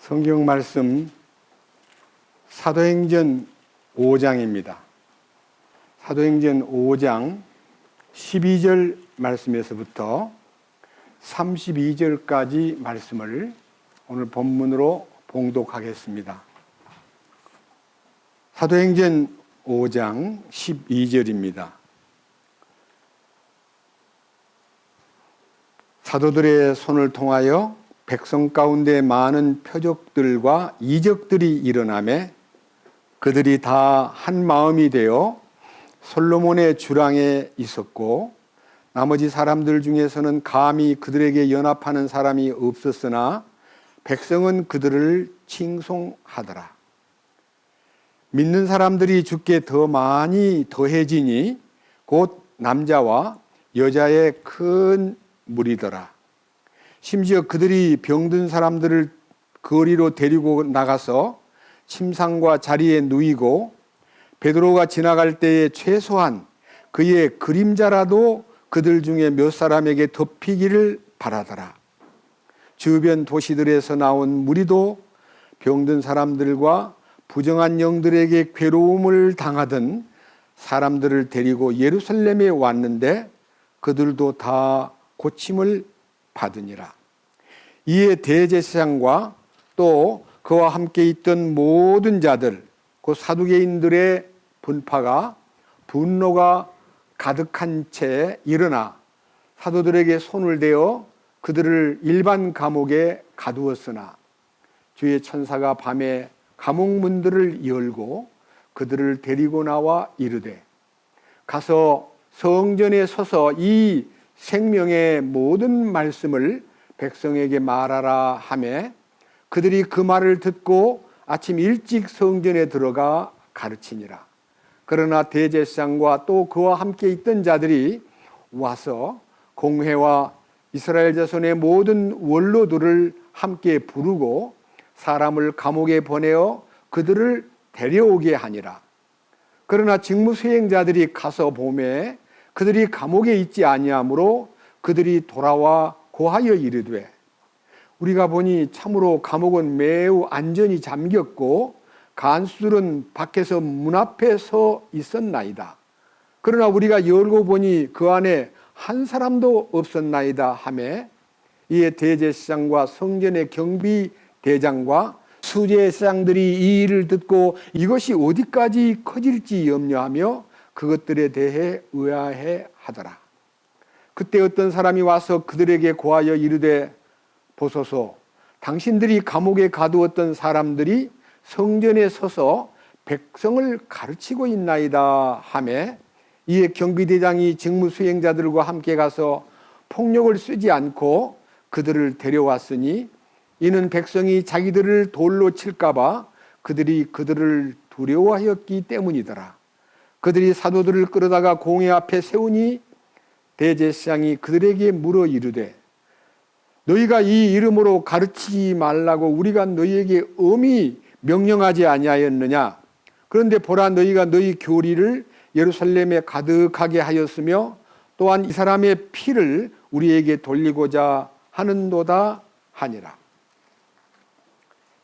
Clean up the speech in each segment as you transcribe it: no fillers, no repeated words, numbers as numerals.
성경 말씀 사도행전 5장입니다. 사도행전 5장 12절 말씀에서부터 32절까지 말씀을 오늘 본문으로 봉독하겠습니다. 사도행전 5장 12절입니다. 사도들의 손을 통하여 백성 가운데 많은 표적들과 이적들이 일어나매 그들이 다 한 마음이 되어 솔로몬의 주랑에 있었고 나머지 사람들 중에서는 감히 그들에게 연합하는 사람이 없었으나 백성은 그들을 칭송하더라. 믿는 사람들이 주께 더 많이 더해지니 곧 남자와 여자의 큰 무리더라. 심지어 그들이 병든 사람들을 거리로 데리고 나가서 침상과 자리에 누이고 베드로가 지나갈 때에 최소한 그의 그림자라도 그들 중에 몇 사람에게 덮이기를 바라더라. 주변 도시들에서 나온 무리도 병든 사람들과 부정한 영들에게 괴로움을 당하던 사람들을 데리고 예루살렘에 왔는데 그들도 다 고침을 받으니라. 이에 대제사장과 또 그와 함께 있던 모든 자들 그 사두개인들의 분파가 분노가 가득한 채 일어나 사도들에게 손을 대어 그들을 일반 감옥에 가두었으나 주의 천사가 밤에 감옥 문들을 열고 그들을 데리고 나와 이르되 가서 성전에 서서 이 생명의 모든 말씀을 백성에게 말하라 하매 그들이 그 말을 듣고 아침 일찍 성전에 들어가 가르치니라. 그러나 대제사장과 또 그와 함께 있던 자들이 와서 공회와 이스라엘 자손의 모든 원로들을 함께 부르고 사람을 감옥에 보내어 그들을 데려오게 하니라. 그러나 직무수행자들이 가서 보매 그들이 감옥에 있지 아니하므로 그들이 돌아와 고하여 이르되 우리가 보니 참으로 감옥은 매우 안전히 잠겼고 간수들은 밖에서 문 앞에 서 있었나이다. 그러나 우리가 열고 보니 그 안에 한 사람도 없었나이다 하매 이에 대제사장과 성전의 경비대장과 수제사장들이 이 일을 듣고 이것이 어디까지 커질지 염려하며 그것들에 대해 의아해 하더라. 그때 어떤 사람이 와서 그들에게 고하여 이르되 보소서 당신들이 감옥에 가두었던 사람들이 성전에 서서 백성을 가르치고 있나이다 하매 이에 경비대장이 직무수행자들과 함께 가서 폭력을 쓰지 않고 그들을 데려왔으니 이는 백성이 자기들을 돌로 칠까봐 그들이 그들을 두려워하였기 때문이더라. 그들이 사도들을 끌어다가 공회 앞에 세우니 대제사장이 그들에게 물어 이르되 너희가 이 이름으로 가르치지 말라고 우리가 너희에게 엄히 명령하지 아니하였느냐? 그런데 보라 너희가 너희 교리를 예루살렘에 가득하게 하였으며 또한 이 사람의 피를 우리에게 돌리고자 하는도다 하니라.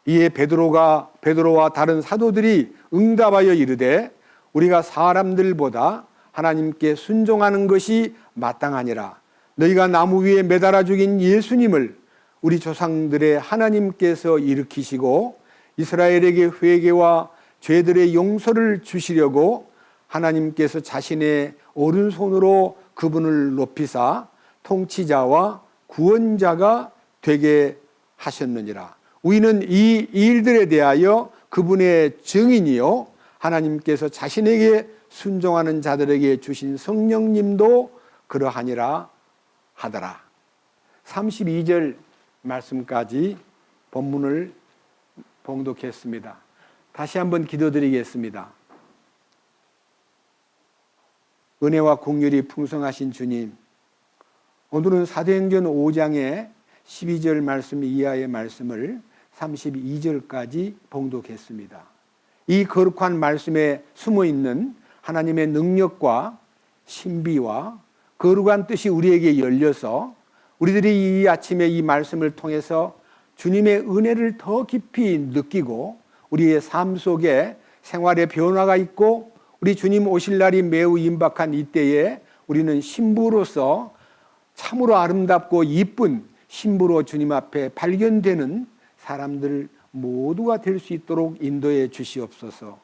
이에 베드로와 다른 사도들이 응답하여 이르되 우리가 사람들보다 하나님께 순종하는 것이 마땅하니라. 너희가 나무 위에 매달아 죽인 예수님을 우리 조상들의 하나님께서 일으키시고 이스라엘에게 회개와 죄들의 용서를 주시려고 하나님께서 자신의 오른손으로 그분을 높이사 통치자와 구원자가 되게 하셨느니라. 우리는 이 일들에 대하여 그분의 증인이요 하나님께서 자신에게 순종하는 자들에게 주신 성령님도 그러하니라 하더라. 32절 말씀까지 본문을 봉독했습니다. 다시 한번 기도드리겠습니다. 은혜와 긍휼이 풍성하신 주님, 오늘은 사도행전 5장의 12절 말씀 이하의 말씀을 32절까지 봉독했습니다. 이 거룩한 말씀에 숨어있는 하나님의 능력과 신비와 거룩한 뜻이 우리에게 열려서 우리들이 이 아침에 이 말씀을 통해서 주님의 은혜를 더 깊이 느끼고 우리의 삶 속에 생활의 변화가 있고 우리 주님 오실 날이 매우 임박한 이때에 우리는 신부로서 참으로 아름답고 이쁜 신부로 주님 앞에 발견되는 사람들 모두가 될 수 있도록 인도해 주시옵소서.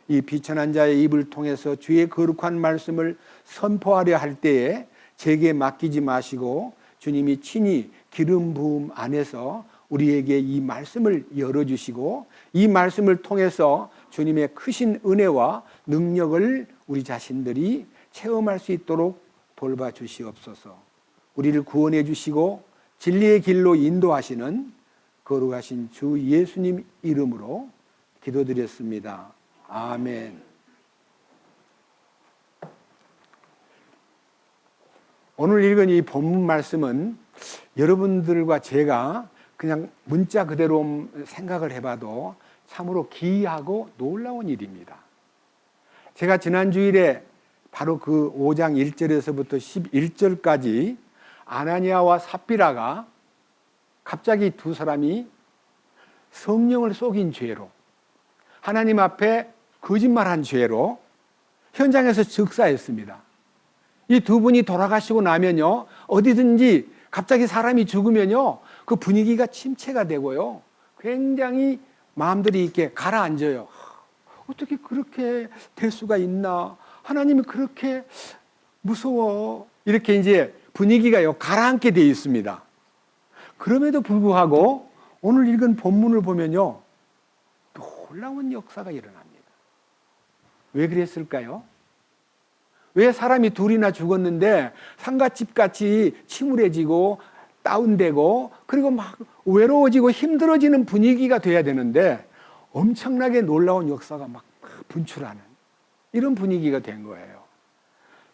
이 비천한 자의 입을 통해서 주의 거룩한 말씀을 선포하려 할 때에 제게 맡기지 마시고 주님이 친히 기름 부음 안에서 우리에게 이 말씀을 열어주시고 이 말씀을 통해서 주님의 크신 은혜와 능력을 우리 자신들이 체험할 수 있도록 돌봐 주시옵소서. 우리를 구원해 주시고 진리의 길로 인도하시는 거룩하신 주 예수님 이름으로 기도드렸습니다. 아멘. 오늘 읽은 이 본문 말씀은 여러분들과 제가 그냥 문자 그대로 생각을 해봐도 참으로 기이하고 놀라운 일입니다. 제가 지난 주일에 바로 그 5장 1절에서부터 11절까지 아나니아와 삽비라가 갑자기 두 사람이 성령을 속인 죄로 하나님 앞에 거짓말한 죄로 현장에서 즉사했습니다. 이 두 분이 돌아가시고 나면요, 어디든지 갑자기 사람이 죽으면요, 그 분위기가 침체가 되고요, 굉장히 마음들이 이렇게 가라앉아요. 어떻게 그렇게 될 수가 있나? 하나님이 그렇게 무서워. 이렇게 이제 분위기가요, 가라앉게 되어 있습니다. 그럼에도 불구하고 오늘 읽은 본문을 보면요, 놀라운 역사가 일어납니다. 왜 그랬을까요? 왜 사람이 둘이나 죽었는데 상갓집 같이 침울해지고 다운되고 그리고 막 외로워지고 힘들어지는 분위기가 돼야 되는데 엄청나게 놀라운 역사가 막 분출하는 이런 분위기가 된 거예요.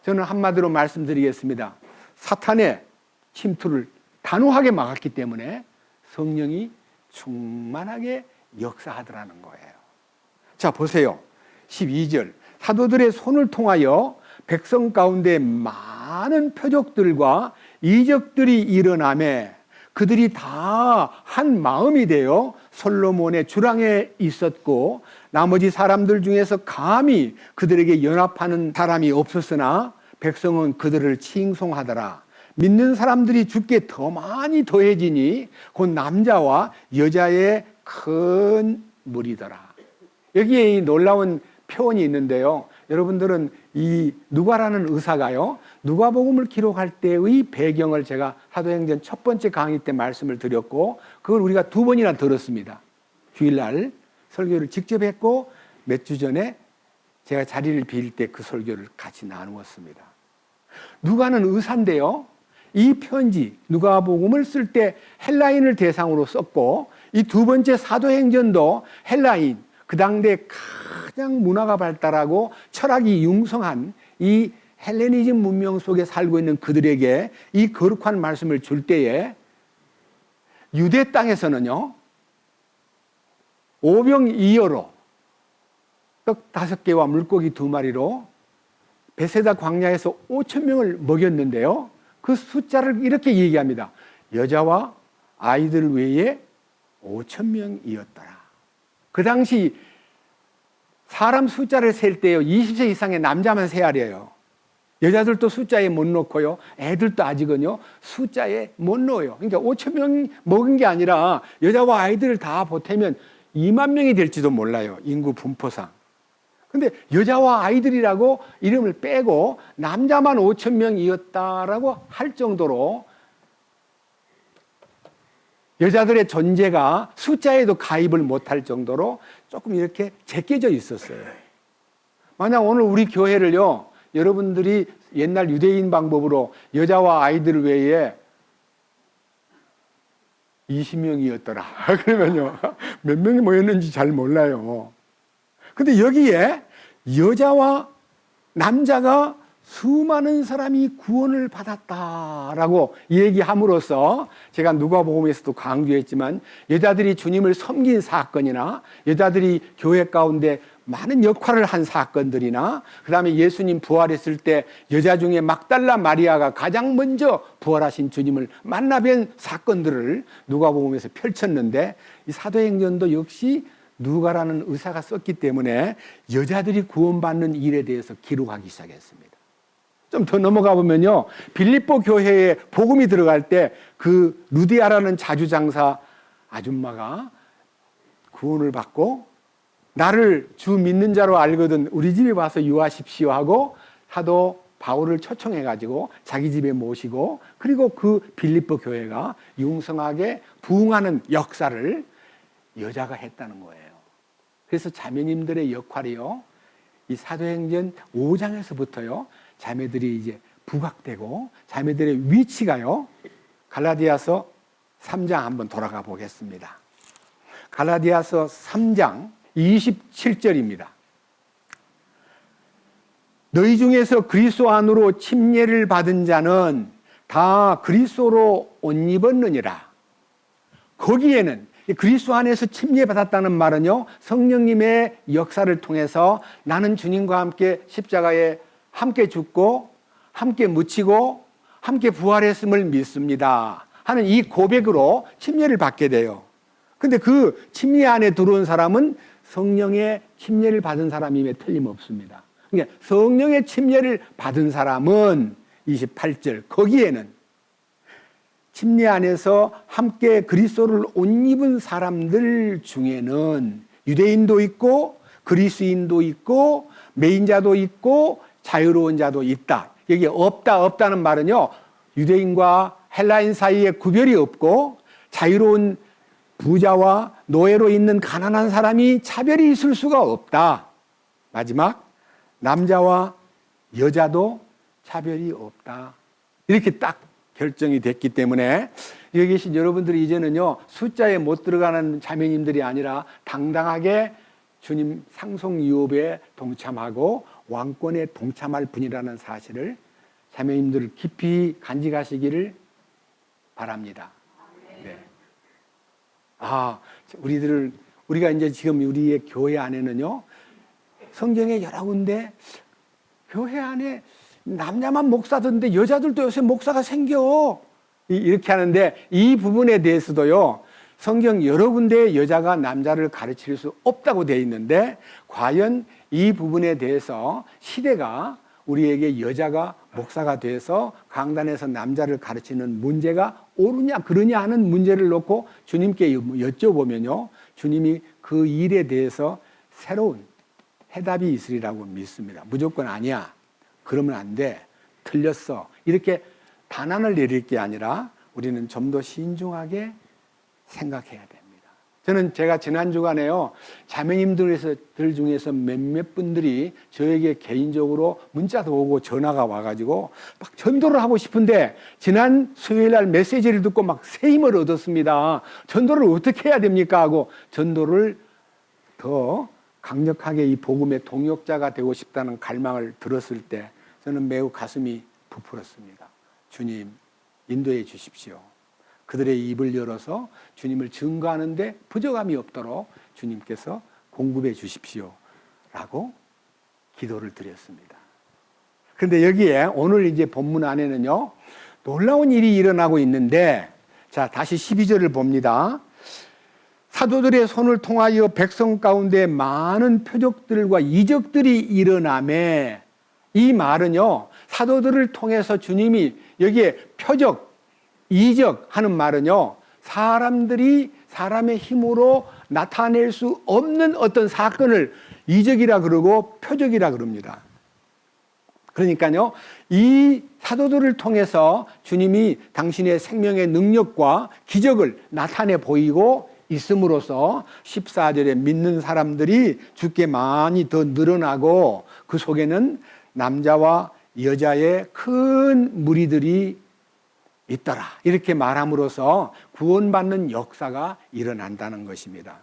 저는 한마디로 말씀드리겠습니다. 사탄의 침투를 단호하게 막았기 때문에 성령이 충만하게 역사하더라는 거예요. 자, 보세요. 12절. 사도들의 손을 통하여 백성 가운데 많은 표적들과 이적들이 일어나매 그들이 다 한 마음이 되어 솔로몬의 주랑에 있었고 나머지 사람들 중에서 감히 그들에게 연합하는 사람이 없었으나 백성은 그들을 칭송하더라. 믿는 사람들이 주께 더 많이 더해지니 곧 남자와 여자의 큰 무리더라. 여기에 이 놀라운 표현이 있는데요. 여러분들은 이 누가라는 의사가요, 누가복음을 기록할 때의 배경을 제가 사도행전 첫 번째 강의 때 말씀을 드렸고 그걸 우리가 두 번이나 들었습니다. 주일날 설교를 직접 했고 몇 주 전에 제가 자리를 빌 때 그 설교를 같이 나누었습니다. 누가는 의사인데요, 이 편지 누가복음을 쓸 때 헬라인을 대상으로 썼고 이 두 번째 사도행전도 헬라인, 그 당대 가장 문화가 발달하고 철학이 융성한 이 헬레니즘 문명 속에 살고 있는 그들에게 이 거룩한 말씀을 줄 때에 유대 땅에서는요, 오병이어로 떡 5개와 물고기 2마리로 베세다 광야에서 5,000명을 먹였는데요, 그 숫자를 이렇게 얘기합니다. 여자와 아이들 외에 5,000명이었더라. 그 당시 사람 숫자를 셀 때요, 20세 이상의 남자만 세하래요. 여자들도 숫자에 못 넣고요, 애들도 아직은요 숫자에 못 넣어요. 그러니까 5,000명 먹은 게 아니라 여자와 아이들을 다 보태면 2만 명이 될지도 몰라요, 인구 분포상. 근데 여자와 아이들이라고 이름을 빼고 남자만 5,000명이었다라고 할 정도로 여자들의 존재가 숫자에도 가입을 못할 정도로 조금 이렇게 제껴져 있었어요. 만약 오늘 우리 교회를요, 여러분들이 옛날 유대인 방법으로 여자와 아이들 외에 20명이었더라. 그러면요, 몇 명이 모였는지 잘 몰라요. 근데 여기에 여자와 남자가 수많은 사람이 구원을 받았다라고 얘기함으로써 제가 누가복음에서도 강조했지만 여자들이 주님을 섬긴 사건이나 여자들이 교회 가운데 많은 역할을 한 사건들이나 그 다음에 예수님 부활했을 때 여자 중에 막달라 마리아가 가장 먼저 부활하신 주님을 만나 뵌 사건들을 누가복음에서 펼쳤는데 이 사도행전도 역시 누가라는 의사가 썼기 때문에 여자들이 구원받는 일에 대해서 기록하기 시작했습니다. 좀 더 넘어가 보면요, 빌립보 교회에 복음이 들어갈 때 그 루디아라는 자주장사 아줌마가 구원을 받고 나를 주 믿는 자로 알거든 우리 집에 와서 유하십시오 하고 사도 바울을 초청해 가지고 자기 집에 모시고 그리고 그 빌립보 교회가 융성하게 부흥하는 역사를 여자가 했다는 거예요. 그래서 자매님들의 역할이요, 이 사도행전 5장에서부터요 자매들이 이제 부각되고 자매들의 위치가요, 갈라디아서 3장 한번 돌아가 보겠습니다. 갈라디아서 3장 27절입니다. 너희 중에서 그리스도 안으로 침례를 받은 자는 다 그리스도로 옷 입었느니라. 거기에는 그리스도 안에서 침례받았다는 말은요, 성령님의 역사를 통해서 나는 주님과 함께 십자가에 함께 죽고 함께 묻히고 함께 부활했음을 믿습니다 하는 이 고백으로 침례를 받게 돼요. 근데 그 침례 안에 들어온 사람은 성령의 침례를 받은 사람임에 틀림없습니다. 그러니까 성령의 침례를 받은 사람은 28절 거기에는 침례 안에서 함께 그리스도를 옷 입은 사람들 중에는 유대인도 있고 그리스인도 있고 매인자도 있고 자유로운 자도 있다. 여기 없다는 말은요, 유대인과 헬라인 사이에 구별이 없고 자유로운 부자와 노예로 있는 가난한 사람이 차별이 있을 수가 없다. 마지막, 남자와 여자도 차별이 없다. 이렇게 딱 결정이 됐기 때문에 여기 계신 여러분들이 이제는요, 숫자에 못 들어가는 자매님들이 아니라 당당하게 주님 상속 유업에 동참하고 왕권에 동참할 분이라는 사실을 자매님들 깊이 간직하시기를 바랍니다. 네. 우리가 이제 지금 우리의 교회 안에는요, 성경에 여러 군데 교회 안에 남자만 목사던데 여자들도 요새 목사가 생겨. 이렇게 하는데 이 부분에 대해서도요, 성경 여러 군데 여자가 남자를 가르칠 수 없다고 되어 있는데 과연 이 부분에 대해서 시대가 우리에게 여자가 목사가 돼서 강단에서 남자를 가르치는 문제가 옳으냐 그러냐 하는 문제를 놓고 주님께 여쭤보면요, 주님이 그 일에 대해서 새로운 해답이 있으리라고 믿습니다. 무조건 아니야, 그러면 안 돼, 틀렸어, 이렇게 단안을 내릴 게 아니라 우리는 좀 더 신중하게 생각해야 됩니다. 제가 지난 주간에요, 자매님들 중에서 몇몇 분들이 저에게 개인적으로 문자도 오고 전화가 와가지고 막 전도를 하고 싶은데 지난 수요일 날 메시지를 듣고 막 새 힘을 얻었습니다. 전도를 어떻게 해야 됩니까? 하고 전도를 더 강력하게 이 복음의 동역자가 되고 싶다는 갈망을 들었을 때 저는 매우 가슴이 부풀었습니다. 주님, 인도해 주십시오. 그들의 입을 열어서 주님을 증거하는데 부족함이 없도록 주님께서 공급해 주십시오 라고 기도를 드렸습니다. 그런데 여기에 오늘 이제 본문 안에는요, 놀라운 일이 일어나고 있는데, 자, 다시 12절을 봅니다. 사도들의 손을 통하여 백성 가운데 많은 표적들과 이적들이 일어나매, 이 말은요, 사도들을 통해서 주님이 여기에 표적, 이적 하는 말은요, 사람들이 사람의 힘으로 나타낼 수 없는 어떤 사건을 이적이라 그러고 표적이라 그럽니다. 그러니까요, 이 사도들을 통해서 주님이 당신의 생명의 능력과 기적을 나타내 보이고 있음으로써 14절에 믿는 사람들이 주께 많이 더 늘어나고 그 속에는 남자와 여자의 큰 무리들이 있더라, 이렇게 말함으로써 구원받는 역사가 일어난다는 것입니다.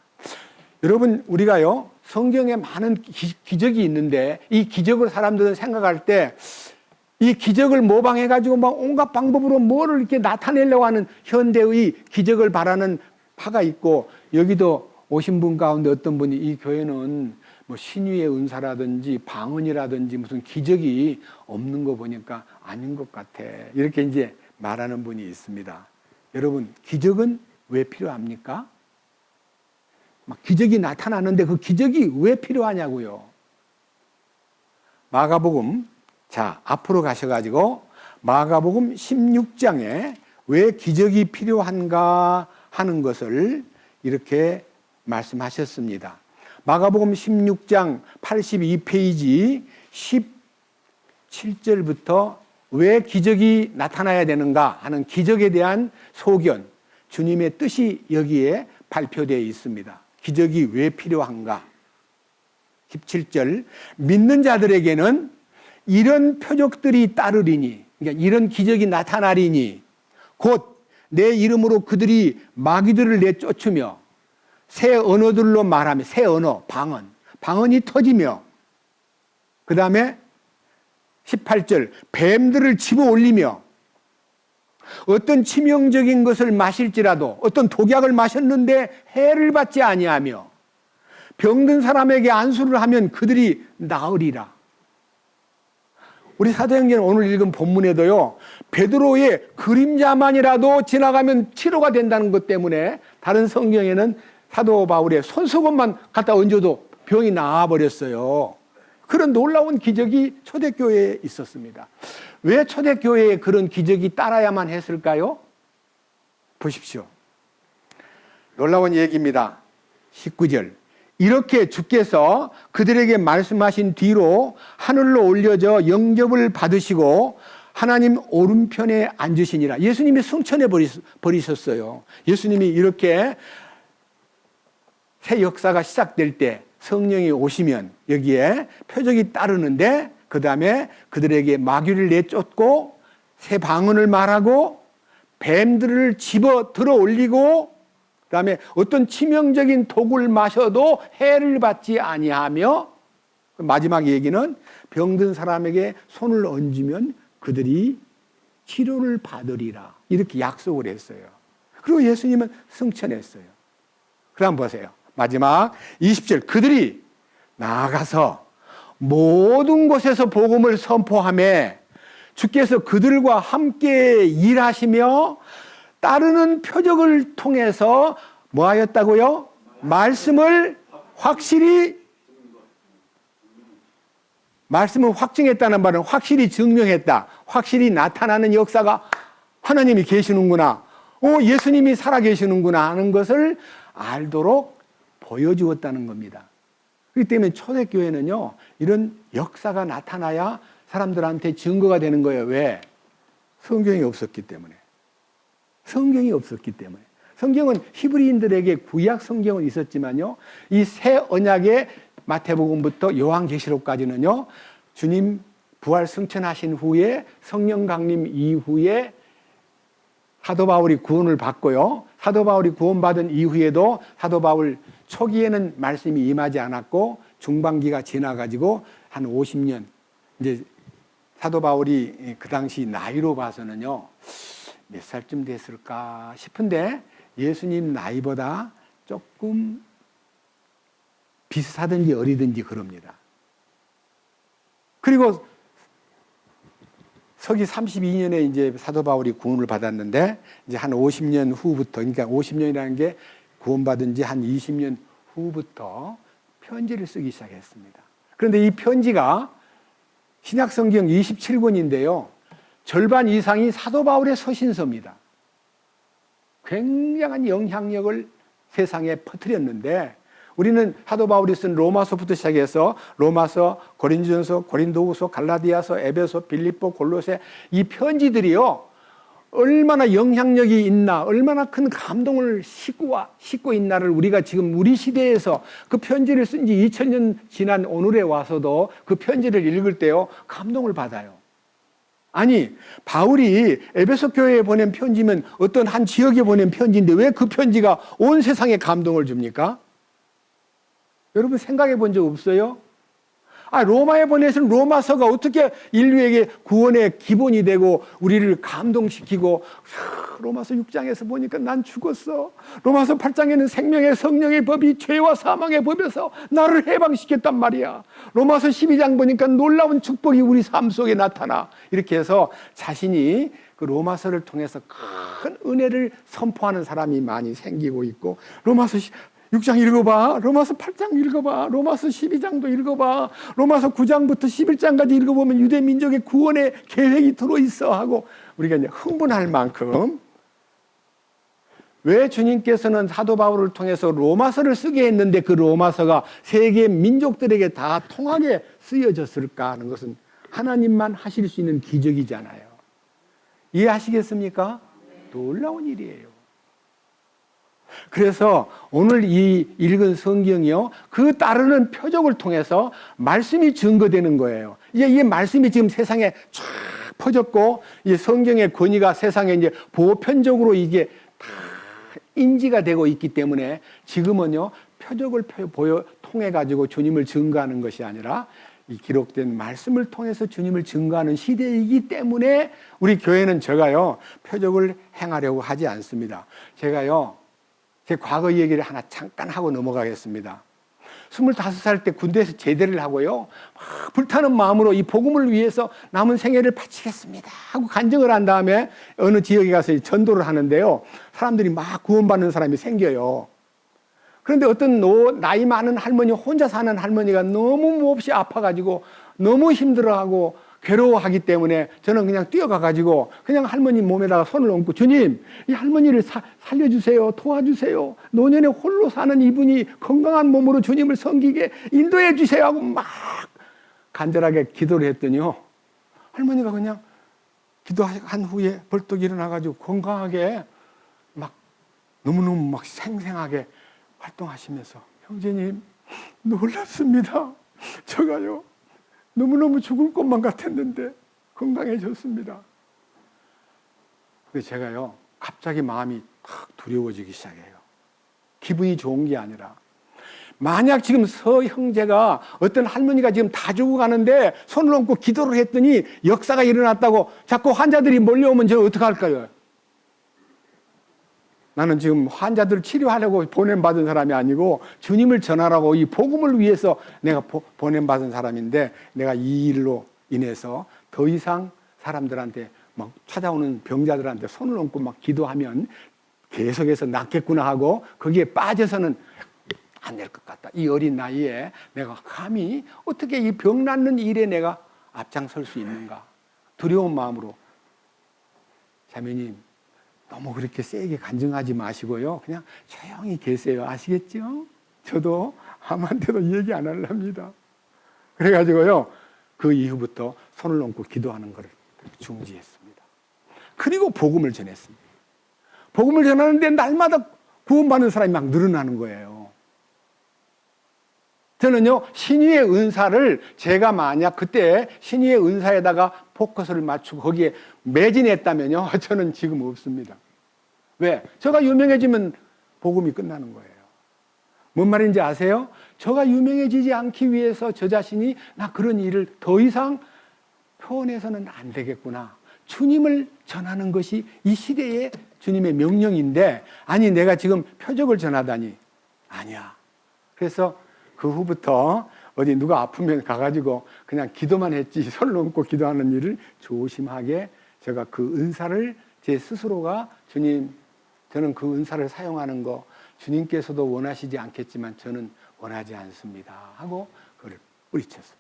여러분, 우리가요, 성경에 많은 기적이 있는데 이 기적을 사람들은 생각할 때 이 기적을 모방해가지고 막 온갖 방법으로 뭐를 이렇게 나타내려고 하는 현대의 기적을 바라는 파가 있고, 여기도 오신 분 가운데 어떤 분이 이 교회는 뭐 신유의 은사라든지 방언이라든지 무슨 기적이 없는 거 보니까 아닌 것 같아. 이렇게 이제 말하는 분이 있습니다. 여러분, 기적은 왜 필요합니까? 막 기적이 나타나는데 그 기적이 왜 필요하냐고요. 마가복음, 자, 앞으로 가셔가지고 마가복음 16장에 왜 기적이 필요한가 하는 것을 이렇게 말씀하셨습니다. 마가복음 16장 82페이지 17절부터 왜 기적이 나타나야 되는가 하는 기적에 대한 소견, 주님의 뜻이 여기에 발표되어 있습니다. 기적이 왜 필요한가? 17절, 믿는 자들에게는 이런 표적들이 따르리니, 그러니까 이런 기적이 나타나리니 곧 내 이름으로 그들이 마귀들을 내쫓으며 새 언어들로 말하며, 새 언어, 방언이 터지며, 그 다음에 18절, 뱀들을 집어 올리며, 어떤 치명적인 것을 마실지라도, 어떤 독약을 마셨는데 해를 받지 아니하며, 병든 사람에게 안수를 하면 그들이 나으리라. 우리 사도행전 오늘 읽은 본문에도요, 베드로의 그림자만이라도 지나가면 치료가 된다는 것 때문에 다른 성경에는 사도 바울의 손수건만 갖다 얹어도 병이 나아버렸어요. 그런 놀라운 기적이 초대교회에 있었습니다. 왜 초대교회에 그런 기적이 따라야만 했을까요? 보십시오. 놀라운 얘기입니다. 19절. 이렇게 주께서 그들에게 말씀하신 뒤로 하늘로 올려져 영접을 받으시고 하나님 오른편에 앉으시니라. 예수님이 승천해 버리셨어요. 예수님이 이렇게 새 역사가 시작될 때 성령이 오시면 여기에 표적이 따르는데, 그 다음에 그들에게 마귀를 내쫓고 새 방언을 말하고 뱀들을 집어 들어 올리고, 그 다음에 어떤 치명적인 독을 마셔도 해를 받지 아니하며, 마지막 얘기는 병든 사람에게 손을 얹으면 그들이 치료를 받으리라. 이렇게 약속을 했어요. 그리고 예수님은 승천했어요. 그 다음 보세요. 마지막 20절. 그들이 나아가서 모든 곳에서 복음을 선포하며 주께서 그들과 함께 일하시며 따르는 표적을 통해서 뭐 하였다고요? 말씀을 확증했다는 말은 확실히 증명했다. 확실히 나타나는 역사가 하나님이 계시는구나. 예수님이 살아계시는구나 하는 것을 알도록 보여주었다는 겁니다. 그렇기 때문에 초대교회는요, 이런 역사가 나타나야 사람들한테 증거가 되는 거예요. 왜? 성경이 없었기 때문에. 성경이 없었기 때문에. 성경은 히브리인들에게 구약 성경은 있었지만요, 이 새 언약의 마태복음부터 요한계시록까지는요, 주님 부활 승천하신 후에 성령 강림 이후에 사도 바울이 구원을 받고요, 사도 바울이 구원받은 이후에도 사도 바울 초기에는 말씀이 임하지 않았고 중반기가 지나가지고 한 50년, 이제 사도 바울이 그 당시 나이로 봐서는요, 몇 살쯤 됐을까 싶은데 예수님 나이보다 조금 비슷하든지 어리든지 그럽니다. 그리고 서기 32년에 이제 사도 바울이 구원을 받았는데, 이제 한 50년 후부터, 그러니까 50년이라는 게 구원받은 지 한 20년 후부터 편지를 쓰기 시작했습니다. 그런데 이 편지가 신약성경 27권인데요. 절반 이상이 사도 바울의 서신서입니다. 굉장한 영향력을 세상에 퍼뜨렸는데, 우리는 사도 바울이 쓴 로마서부터 시작해서 로마서, 고린도전서, 고린도후서, 갈라디아서, 에베소, 빌립보, 골로새, 이 편지들이요, 얼마나 영향력이 있나, 얼마나 큰 감동을 싣고 있나를 우리가 지금 우리 시대에서 그 편지를 쓴 지 2000년 지난 오늘에 와서도 그 편지를 읽을 때요, 감동을 받아요. 아니, 바울이 에베소 교회에 보낸 편지면 어떤 한 지역에 보낸 편지인데 왜 그 편지가 온 세상에 감동을 줍니까? 여러분 생각해 본 적 없어요? 로마에 보내신 로마서가 어떻게 인류에게 구원의 기본이 되고 우리를 감동시키고 로마서 6장에서 보니까 난 죽었어. 로마서 8장에는 생명의 성령의 법이 죄와 사망의 법에서 나를 해방시켰단 말이야. 로마서 12장 보니까 놀라운 축복이 우리 삶 속에 나타나. 이렇게 해서 자신이 그 로마서를 통해서 큰 은혜를 선포하는 사람이 많이 생기고 있고, 로마서 6장 읽어봐, 로마서 8장 읽어봐, 로마서 12장도 읽어봐, 로마서 9장부터 11장까지 읽어보면 유대 민족의 구원의 계획이 들어있어 하고 우리가 이제 흥분할 만큼, 왜 주님께서는 사도 바울을 통해서 로마서를 쓰게 했는데 그 로마서가 세계 민족들에게 다 통하게 쓰여졌을까 하는 것은 하나님만 하실 수 있는 기적이잖아요. 이해하시겠습니까? 놀라운 일이에요. 그래서 오늘 이 읽은 성경이요, 그 따르는 표적을 통해서 말씀이 증거되는 거예요. 이제 이 말씀이 지금 세상에 쫙 퍼졌고, 이 성경의 권위가 세상에 이제 보편적으로 이게 다 인지가 되고 있기 때문에 지금은요, 표적을 통해 가지고 주님을 증거하는 것이 아니라 이 기록된 말씀을 통해서 주님을 증거하는 시대이기 때문에 우리 교회는 제가요, 표적을 행하려고 하지 않습니다. 제가요, 제 과거 얘기를 하나 잠깐 하고 넘어가겠습니다. 25살 때 군대에서 제대를 하고요, 막 불타는 마음으로 이 복음을 위해서 남은 생애를 바치겠습니다 하고 간증을 한 다음에 어느 지역에 가서 전도를 하는데요, 사람들이 막 구원받는 사람이 생겨요. 그런데 어떤 나이 많은 할머니, 혼자 사는 할머니가 너무 몹시 아파가지고 너무 힘들어하고 괴로워하기 때문에 저는 그냥 뛰어가가지고 그냥 할머니 몸에다가 손을 얹고, 주님, 이 할머니를 살려주세요, 도와주세요, 노년에 홀로 사는 이분이 건강한 몸으로 주님을 섬기게 인도해 주세요 하고 막 간절하게 기도를 했더니요, 할머니가 그냥 기도한 후에 벌떡 일어나가지고 건강하게 막 너무너무 막 생생하게 활동하시면서, 형제님 놀랍습니다. 제가요 너무너무 죽을 것만 같았는데 건강해졌습니다. 그래서 제가요 갑자기 마음이 탁 두려워지기 시작해요. 기분이 좋은 게 아니라, 만약 지금 서 형제가 어떤 할머니가 지금 다 죽어가는데 손을 얹고 기도를 했더니 역사가 일어났다고 자꾸 환자들이 몰려오면 저는 어떡할까요? 나는 지금 환자들을 치료하려고 보냄받은 사람이 아니고 주님을 전하라고 이 복음을 위해서 내가 보냄받은 사람인데, 내가 이 일로 인해서 더 이상 사람들한테 막 찾아오는 병자들한테 손을 얹고 막 기도하면 계속해서 낫겠구나 하고 거기에 빠져서는 안 될 것 같다. 이 어린 나이에 내가 감히 어떻게 이 병 낫는 일에 내가 앞장설 수 있는가, 두려운 마음으로, 자매님 너무 그렇게 세게 간증하지 마시고요, 그냥 조용히 계세요. 아시겠죠? 저도 아무한테도 얘기 안 하랍니다. 그래가지고요, 그 이후부터 손을 얹고 기도하는 것을 중지했습니다. 그리고 복음을 전했습니다. 복음을 전하는데 날마다 구원받는 사람이 막 늘어나는 거예요. 저는요, 신유의 은사를 제가 만약 그때 신유의 은사에다가 포커스를 맞추고 거기에 매진했다면요, 저는 지금 없습니다. 왜? 저가 유명해지면 복음이 끝나는 거예요. 뭔 말인지 아세요? 저가 유명해지지 않기 위해서 저 자신이 나 그런 일을 더 이상 표현해서는 안 되겠구나, 주님을 전하는 것이 이 시대의 주님의 명령인데, 아니 내가 지금 표적을 전하다니, 아니야. 그래서 그 후부터 어디 누가 아프면 가가지고 그냥 기도만 했지, 손을 얹고 기도하는 일을 조심하게, 제가 그 은사를 제 스스로가, 주님 저는 그 은사를 사용하는 거 주님께서도 원하시지 않겠지만 저는 원하지 않습니다 하고 그걸 뿌리쳤습니다.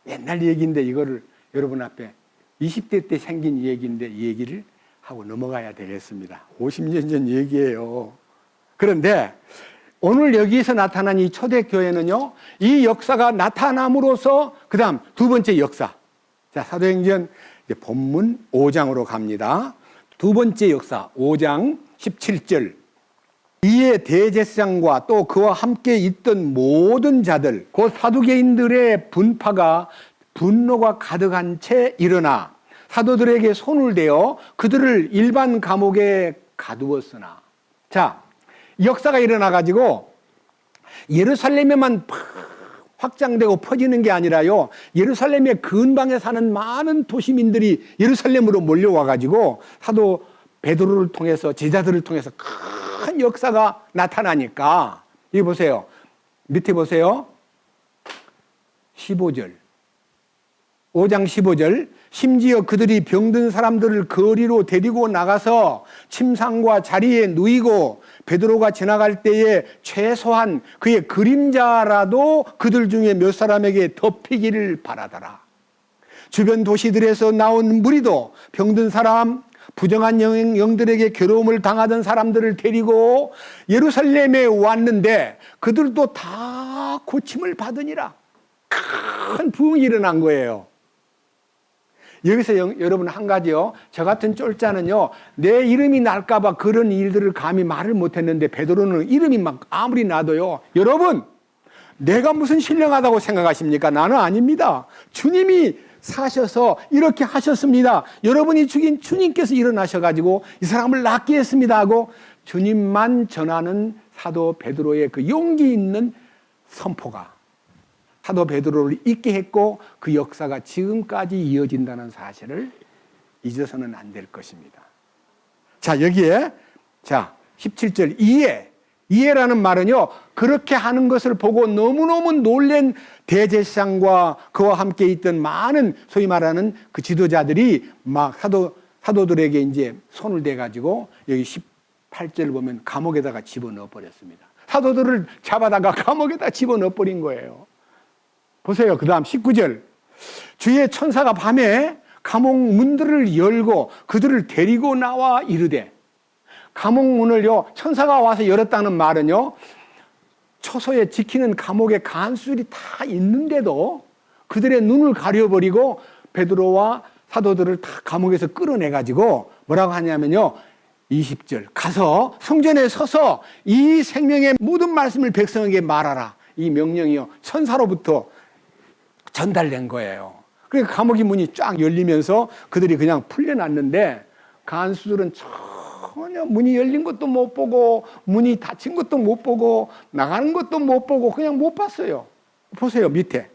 옛날 얘기인데 이거를 여러분 앞에 20대 때 생긴 얘기인데 이 얘기를 하고 넘어가야 되겠습니다. 50년 전 얘기예요. 그런데 오늘 여기서 나타난 이 초대교회는요, 이 역사가 나타남으로써 그 다음 두 번째 역사, 자 사도행전 본문 5장으로 갑니다. 두 번째 역사 5장 17절, 이에 대제사장과 또 그와 함께 있던 모든 자들 곧 사두개인들의 분노가 가득한 채 일어나 사도들에게 손을 대어 그들을 일반 감옥에 가두었으나, 자 역사가 일어나가지고 예루살렘에만 확장되고 퍼지는 게 아니라요, 예루살렘의 근방에 사는 많은 도시민들이 예루살렘으로 몰려와가지고 사도 베드로를 통해서, 제자들을 통해서 큰 역사가 나타나니까, 여기 보세요. 밑에 보세요. 15절. 5장 15절. 심지어 그들이 병든 사람들을 거리로 데리고 나가서 침상과 자리에 누이고 베드로가 지나갈 때에 최소한 그의 그림자라도 그들 중에 몇 사람에게 덮이기를 바라더라. 주변 도시들에서 나온 무리도 병든 사람, 부정한 영들에게 괴로움을 당하던 사람들을 데리고 예루살렘에 왔는데 그들도 다 고침을 받으니라. 큰 부흥이 일어난 거예요. 여기서 여러분 한 가지요. 저 같은 쫄자는요, 내 이름이 날까봐 그런 일들을 감히 말을 못했는데 베드로는 이름이 막 아무리 나도요. 여러분, 내가 무슨 신령하다고 생각하십니까? 나는 아닙니다. 주님이 사셔서 이렇게 하셨습니다. 여러분이 죽인 주님께서 일어나셔가지고 이 사람을 낫게 했습니다 하고 주님만 전하는 사도 베드로의 그 용기 있는 선포가 사도 베드로를 있게 했고 그 역사가 지금까지 이어진다는 사실을 잊어서는 안 될 것입니다. 자, 여기에 17절 이해라는 말은요, 그렇게 하는 것을 보고 너무너무 놀란 대제사장과 그와 함께 있던 많은 소위 말하는 그 지도자들이 막 사도들에게 이제 손을 대가지고 여기 18절을 보면 감옥에다가 집어넣어 버렸습니다. 사도들을 잡아다가 감옥에다 집어넣어 버린 거예요. 보세요. 그 다음 19절. 주의 천사가 밤에 감옥 문들을 열고 그들을 데리고 나와 이르되, 감옥 문을요, 천사가 와서 열었다는 말은요, 초소에 지키는 감옥에 간수들이 다 있는데도 그들의 눈을 가려버리고 베드로와 사도들을 다 감옥에서 끌어내가지고 뭐라고 하냐면요, 20절. 가서 성전에 서서 이 생명의 모든 말씀을 백성에게 말하라. 이 명령이요, 천사로부터 전달된 거예요. 그러니까 감옥의 문이 쫙 열리면서 그들이 그냥 풀려났는데 간수들은 전혀 문이 열린 것도 못 보고 문이 닫힌 것도 못 보고 나가는 것도 못 보고 그냥 못 봤어요. 보세요, 밑에.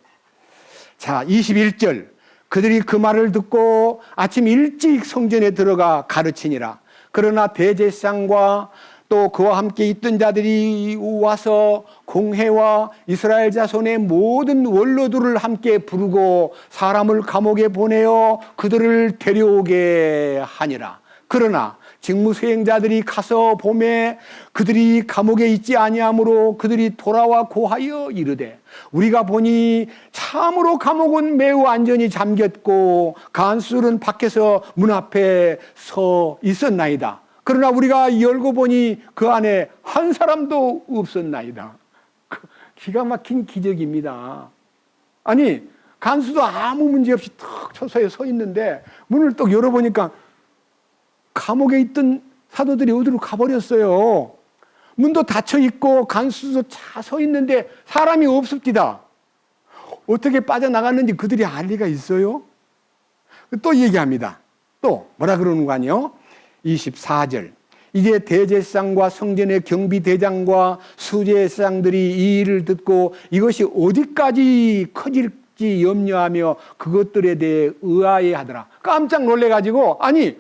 자, 21절. 그들이 그 말을 듣고 아침 일찍 성전에 들어가 가르치니라. 그러나 대제사장과 또 그와 함께 있던 자들이 와서 공회와 이스라엘 자손의 모든 원로들을 함께 부르고 사람을 감옥에 보내어 그들을 데려오게 하니라. 그러나 직무수행자들이 가서 보매 그들이 감옥에 있지 아니하므로 그들이 돌아와 고하여 이르되, 우리가 보니 참으로 감옥은 매우 안전히 잠겼고 간수들은 밖에서 문 앞에 서 있었나이다. 그러나 우리가 열고 보니 그 안에 한 사람도 없었나이다. 기가 막힌 기적입니다. 아니, 간수도 아무 문제 없이 탁 초소에 서 있는데 문을 또 열어보니까 감옥에 있던 사도들이 어디로 가버렸어요. 문도 닫혀 있고 간수도 차 서 있는데 사람이 없습니다. 어떻게 빠져나갔는지 그들이 알 리가 있어요? 또 얘기합니다. 또 뭐라 그러는 거 아니에요? 24절. 이제 대제사장과 성전의 경비대장과 수제사장들이 이 일을 듣고 이것이 어디까지 커질지 염려하며 그것들에 대해 의아해하더라. 깜짝 놀래가지고, 아니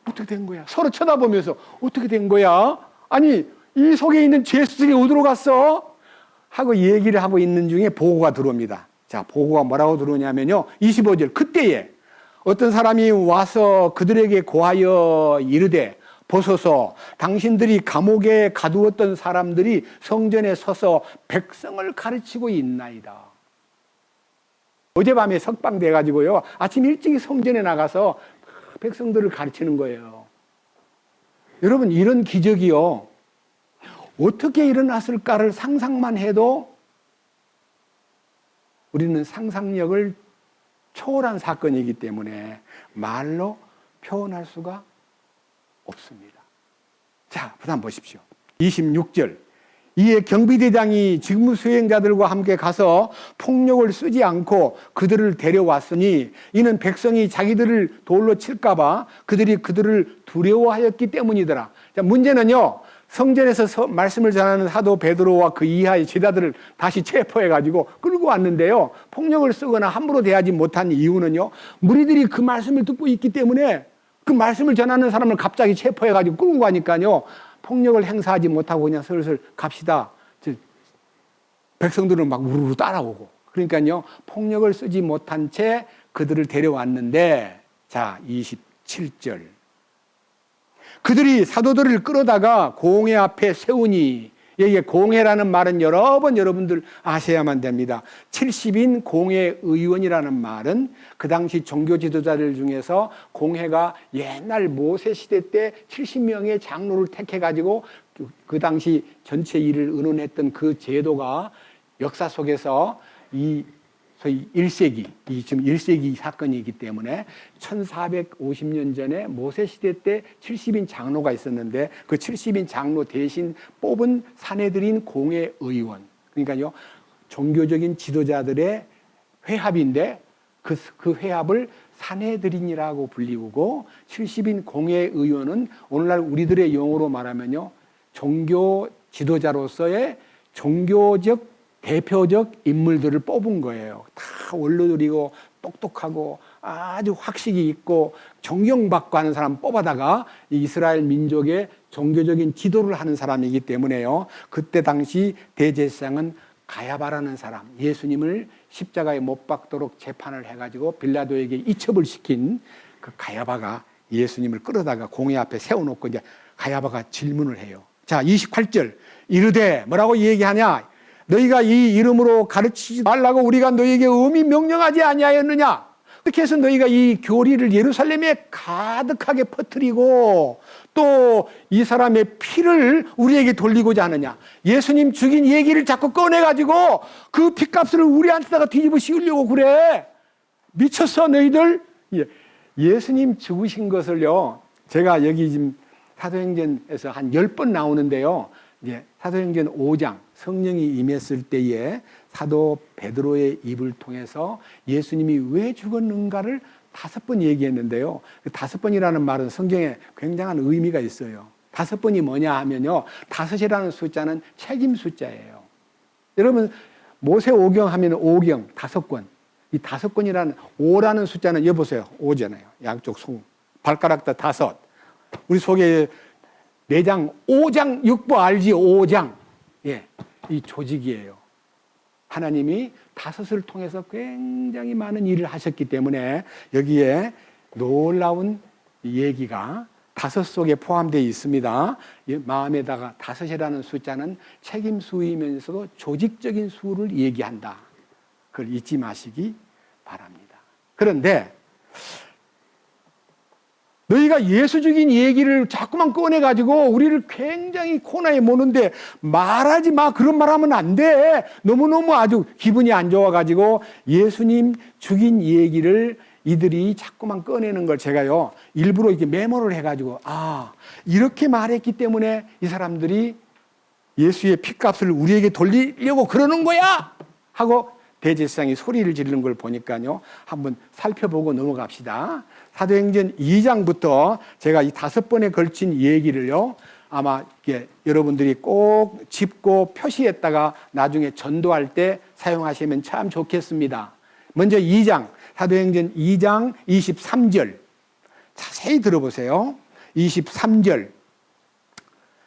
어떻게 된 거야? 서로 쳐다보면서 어떻게 된 거야? 아니 이 속에 있는 죄수들이 어디로 갔어? 하고 얘기를 하고 있는 중에 보고가 들어옵니다. 자, 보고가 뭐라고 들어오냐면요, 25절. 그때에 어떤 사람이 와서 그들에게 고하여 이르되, 보소서, 당신들이 감옥에 가두었던 사람들이 성전에 서서 백성을 가르치고 있나이다. 어젯밤에 석방돼가지고요, 아침 일찍 성전에 나가서 백성들을 가르치는 거예요. 여러분, 이런 기적이요, 어떻게 일어났을까를 상상만 해도 우리는 상상력을 초월한 사건이기 때문에 말로 표현할 수가 없습니다. 자, 그다음 보십시오. 26절. 이에 경비대장이 직무수행자들과 함께 가서 폭력을 쓰지 않고 그들을 데려왔으니 이는 백성이 자기들을 돌로 칠까 봐 그들을 두려워하였기 때문이더라. 자, 문제는요, 성전에서 말씀을 전하는 사도 베드로와 그 이하의 제자들을 다시 체포해가지고 끌고 왔는데요, 폭력을 쓰거나 함부로 대하지 못한 이유는요, 무리들이 그 말씀을 듣고 있기 때문에 그 말씀을 전하는 사람을 갑자기 체포해가지고 끌고 가니까요, 폭력을 행사하지 못하고 그냥 슬슬 갑시다. 백성들은 막 우르르 따라오고. 그러니까요, 폭력을 쓰지 못한 채 그들을 데려왔는데, 자, 27절. 그들이 사도들을 끌어다가 공회 앞에 세우니, 여기에 공회라는 말은 여러 번 여러분들 아셔야만 됩니다. 70인 공회 의원이라는 말은 그 당시 종교 지도자들 중에서 공회가 옛날 모세 시대 때 70명의 장로를 택해가지고 그 당시 전체 일을 의논했던 그 제도가 역사 속에서 이 소위 1세기, 지금 1세기 사건이기 때문에 1450년 전에 모세 시대 때 70인 장로가 있었는데 그 70인 장로 대신 뽑은 사내들인 공회 의원. 그러니까요, 종교적인 지도자들의 회합인데 그 회합을 사내들인이라고 불리우고 70인 공회 의원은 오늘날 우리들의 용어로 말하면요, 종교 지도자로서의 종교적 대표적 인물들을 뽑은 거예요. 다 원로들이고 똑똑하고 아주 학식이 있고 존경받고 하는 사람 뽑아다가 이스라엘 민족의 종교적인 지도를 하는 사람이기 때문에요. 그때 당시 대제사장은 가야바라는 사람, 예수님을 십자가에 못 박도록 재판을 해가지고 빌라도에게 이첩을 시킨 그 가야바가 예수님을 끌어다가 공회 앞에 세워놓고 이제 가야바가 질문을 해요. 자, 28절. 이르되 뭐라고 얘기하냐? 너희가 이 이름으로 가르치지 말라고 우리가 너희에게 엄히 명령하지 아니하였느냐? 어떻게 해서 너희가 이 교리를 예루살렘에 가득하게 퍼뜨리고 또 이 사람의 피를 우리에게 돌리고자 하느냐? 예수님 죽인 얘기를 자꾸 꺼내가지고 그 피값을 우리한테다가 뒤집어 씌우려고 그래. 미쳤어 너희들? 예수님 죽으신 것을요, 제가 여기 지금 사도행전에서 한 10번 나오는데요, 사도행전 5장 성령이 임했을 때에 사도 베드로의 입을 통해서 예수님이 왜 죽었는가를 5번 얘기했는데요. 그 5번이라는 말은 성경에 굉장한 의미가 있어요. 5번이 뭐냐 하면요, 5이라는 숫자는 책임 숫자예요. 여러분 모세 오경 하면 오경 5권, 이 5권이라는 5라는 숫자는 여보세요, 5잖아요. 양쪽 손 발가락 다 5. 우리 속에 4장 5장 6부 알지? 5장. 이 조직이에요. 하나님이 5을 통해서 굉장히 많은 일을 하셨기 때문에 여기에 놀라운 얘기가 5 속에 포함되어 있습니다. 마음에다가 5이라는 숫자는 책임수이면서도 조직적인 수를 얘기한다. 그걸 잊지 마시기 바랍니다. 그런데 너희가 예수 죽인 얘기를 자꾸만 꺼내가지고 우리를 굉장히 코너에 모는데 말하지 마. 그런 말 하면 안 돼. 너무너무 아주 기분이 안 좋아가지고 예수님 죽인 얘기를 이들이 자꾸만 꺼내는 걸 제가요, 일부러 이렇게 메모를 해가지고, 이렇게 말했기 때문에 이 사람들이 예수의 피값을 우리에게 돌리려고 그러는 거야! 하고 대제사장이 소리를 지르는 걸 보니까요, 한번 살펴보고 넘어갑시다. 사도행전 2장부터 제가 이 5번에 걸친 얘기를요, 아마 여러분들이 꼭 짚고 표시했다가 나중에 전도할 때 사용하시면 참 좋겠습니다. 먼저 2장, 사도행전 2장 23절. 자세히 들어보세요. 23절.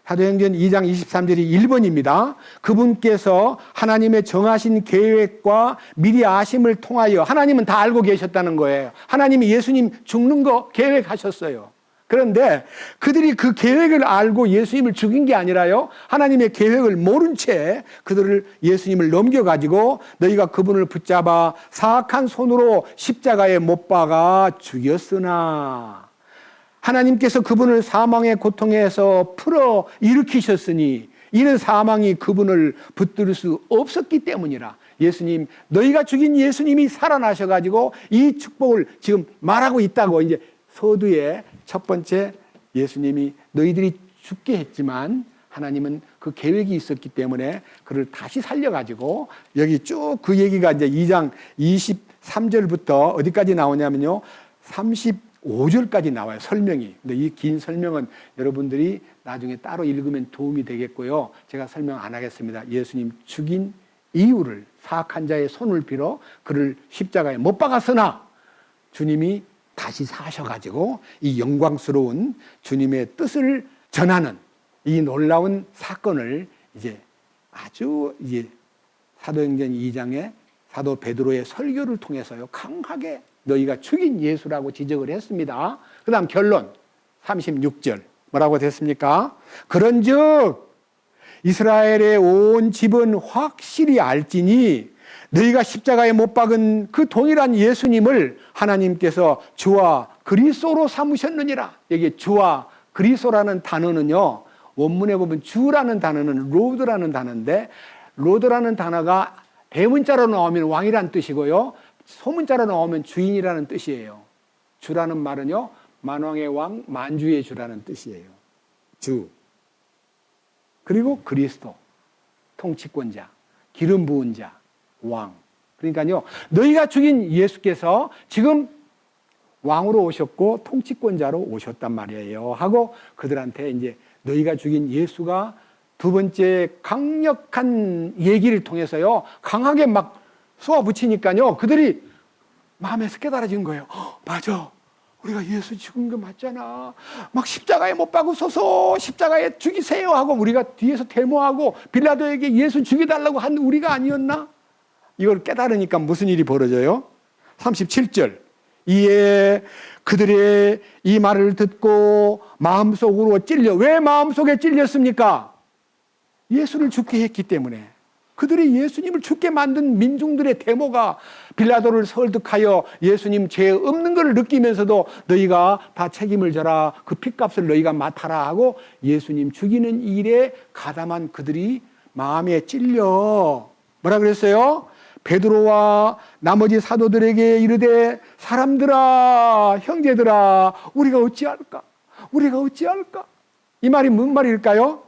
사도행전 2장 23절이 1번입니다. 그분께서 하나님의 정하신 계획과 미리 아심을 통하여, 하나님은 다 알고 계셨다는 거예요. 하나님이 예수님 죽는 거 계획하셨어요. 그런데 그들이 그 계획을 알고 예수님을 죽인 게 아니라요, 하나님의 계획을 모른 채 그들을 예수님을 넘겨가지고 너희가 그분을 붙잡아 사악한 손으로 십자가에 못 박아 죽였으나 하나님께서 그분을 사망의 고통에서 풀어 일으키셨으니 이는 사망이 그분을 붙들 수 없었기 때문이라. 예수님, 너희가 죽인 예수님이 살아나셔가지고 이 축복을 지금 말하고 있다고. 이제 서두에 첫 번째, 예수님이 너희들이 죽게 했지만 하나님은 그 계획이 있었기 때문에 그를 다시 살려가지고, 여기 쭉 그 얘기가 이제 2장 23절부터 어디까지 나오냐면요, 35절까지 나와요, 설명이. 근데 이 긴 설명은 여러분들이 나중에 따로 읽으면 도움이 되겠고요, 제가 설명 안 하겠습니다. 예수님 죽인 이유를, 사악한 자의 손을 빌어 그를 십자가에 못 박았으나 주님이 다시 사셔가지고 이 영광스러운 주님의 뜻을 전하는 이 놀라운 사건을 이제 아주 이제 사도행전 2장의 사도 베드로의 설교를 통해서요 강하게 너희가 죽인 예수라고 지적을 했습니다. 그 다음 결론 36절 뭐라고 됐습니까? 그런즉 이스라엘의 온 집은 확실히 알지니 너희가 십자가에 못 박은 그 동일한 예수님을 하나님께서 주와 그리스도로 삼으셨느니라. 여기 주와 그리스도라는 단어는요 원문에 보면 주라는 단어는 로드라는 단어인데 로드라는 단어가 대문자로 나오면 왕이란 뜻이고요 소문자로 나오면 주인이라는 뜻이에요. 주라는 말은요 만왕의 왕 만주의 주라는 뜻이에요. 주 그리고 그리스도 통치권자 기름 부은 자 왕. 그러니까요 너희가 죽인 예수께서 지금 왕으로 오셨고 통치권자로 오셨단 말이에요 하고 그들한테 이제 너희가 죽인 예수가 두 번째 강력한 얘기를 통해서요 강하게 막 쏘아붙이니까요 그들이 마음에서 깨달아진 거예요. 맞아, 우리가 예수 죽은 거 맞잖아. 막 십자가에 못 박으소서 십자가에 죽이세요 하고 우리가 뒤에서 데모하고 빌라도에게 예수 죽여달라고 한 우리가 아니었나? 이걸 깨달으니까 무슨 일이 벌어져요? 37절 이에 그들의 이 말을 듣고 마음속으로 찔려. 왜 마음속에 찔렸습니까? 예수를 죽게 했기 때문에. 그들이 예수님을 죽게 만든 민중들의 데모가 빌라도를 설득하여 예수님 죄 없는 것을 느끼면서도 너희가 다 책임을 져라, 그 핏값을 너희가 맡아라 하고 예수님 죽이는 일에 가담한 그들이 마음에 찔려 뭐라 그랬어요? 베드로와 나머지 사도들에게 이르되 사람들아 형제들아 우리가 어찌할까? 우리가 어찌할까? 이 말이 무슨 말일까요?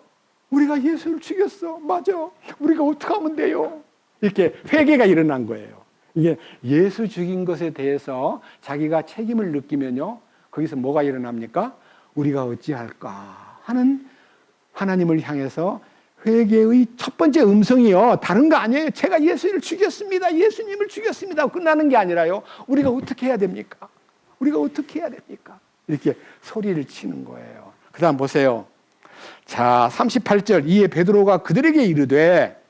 우리가 예수를 죽였어. 맞아. 우리가 어떻게 하면 돼요? 이렇게 회개가 일어난 거예요. 이게 예수 죽인 것에 대해서 자기가 책임을 느끼면요 거기서 뭐가 일어납니까? 우리가 어찌할까 하는 하나님을 향해서 회개의 첫 번째 음성이요 다른 거 아니에요. 제가 예수를 죽였습니다. 예수님을 죽였습니다. 끝나는 게 아니라요 우리가 어떻게 해야 됩니까? 우리가 어떻게 해야 됩니까? 이렇게 소리를 치는 거예요. 그 다음 보세요. 자 38절 이에 베드로가 그들에게 이르되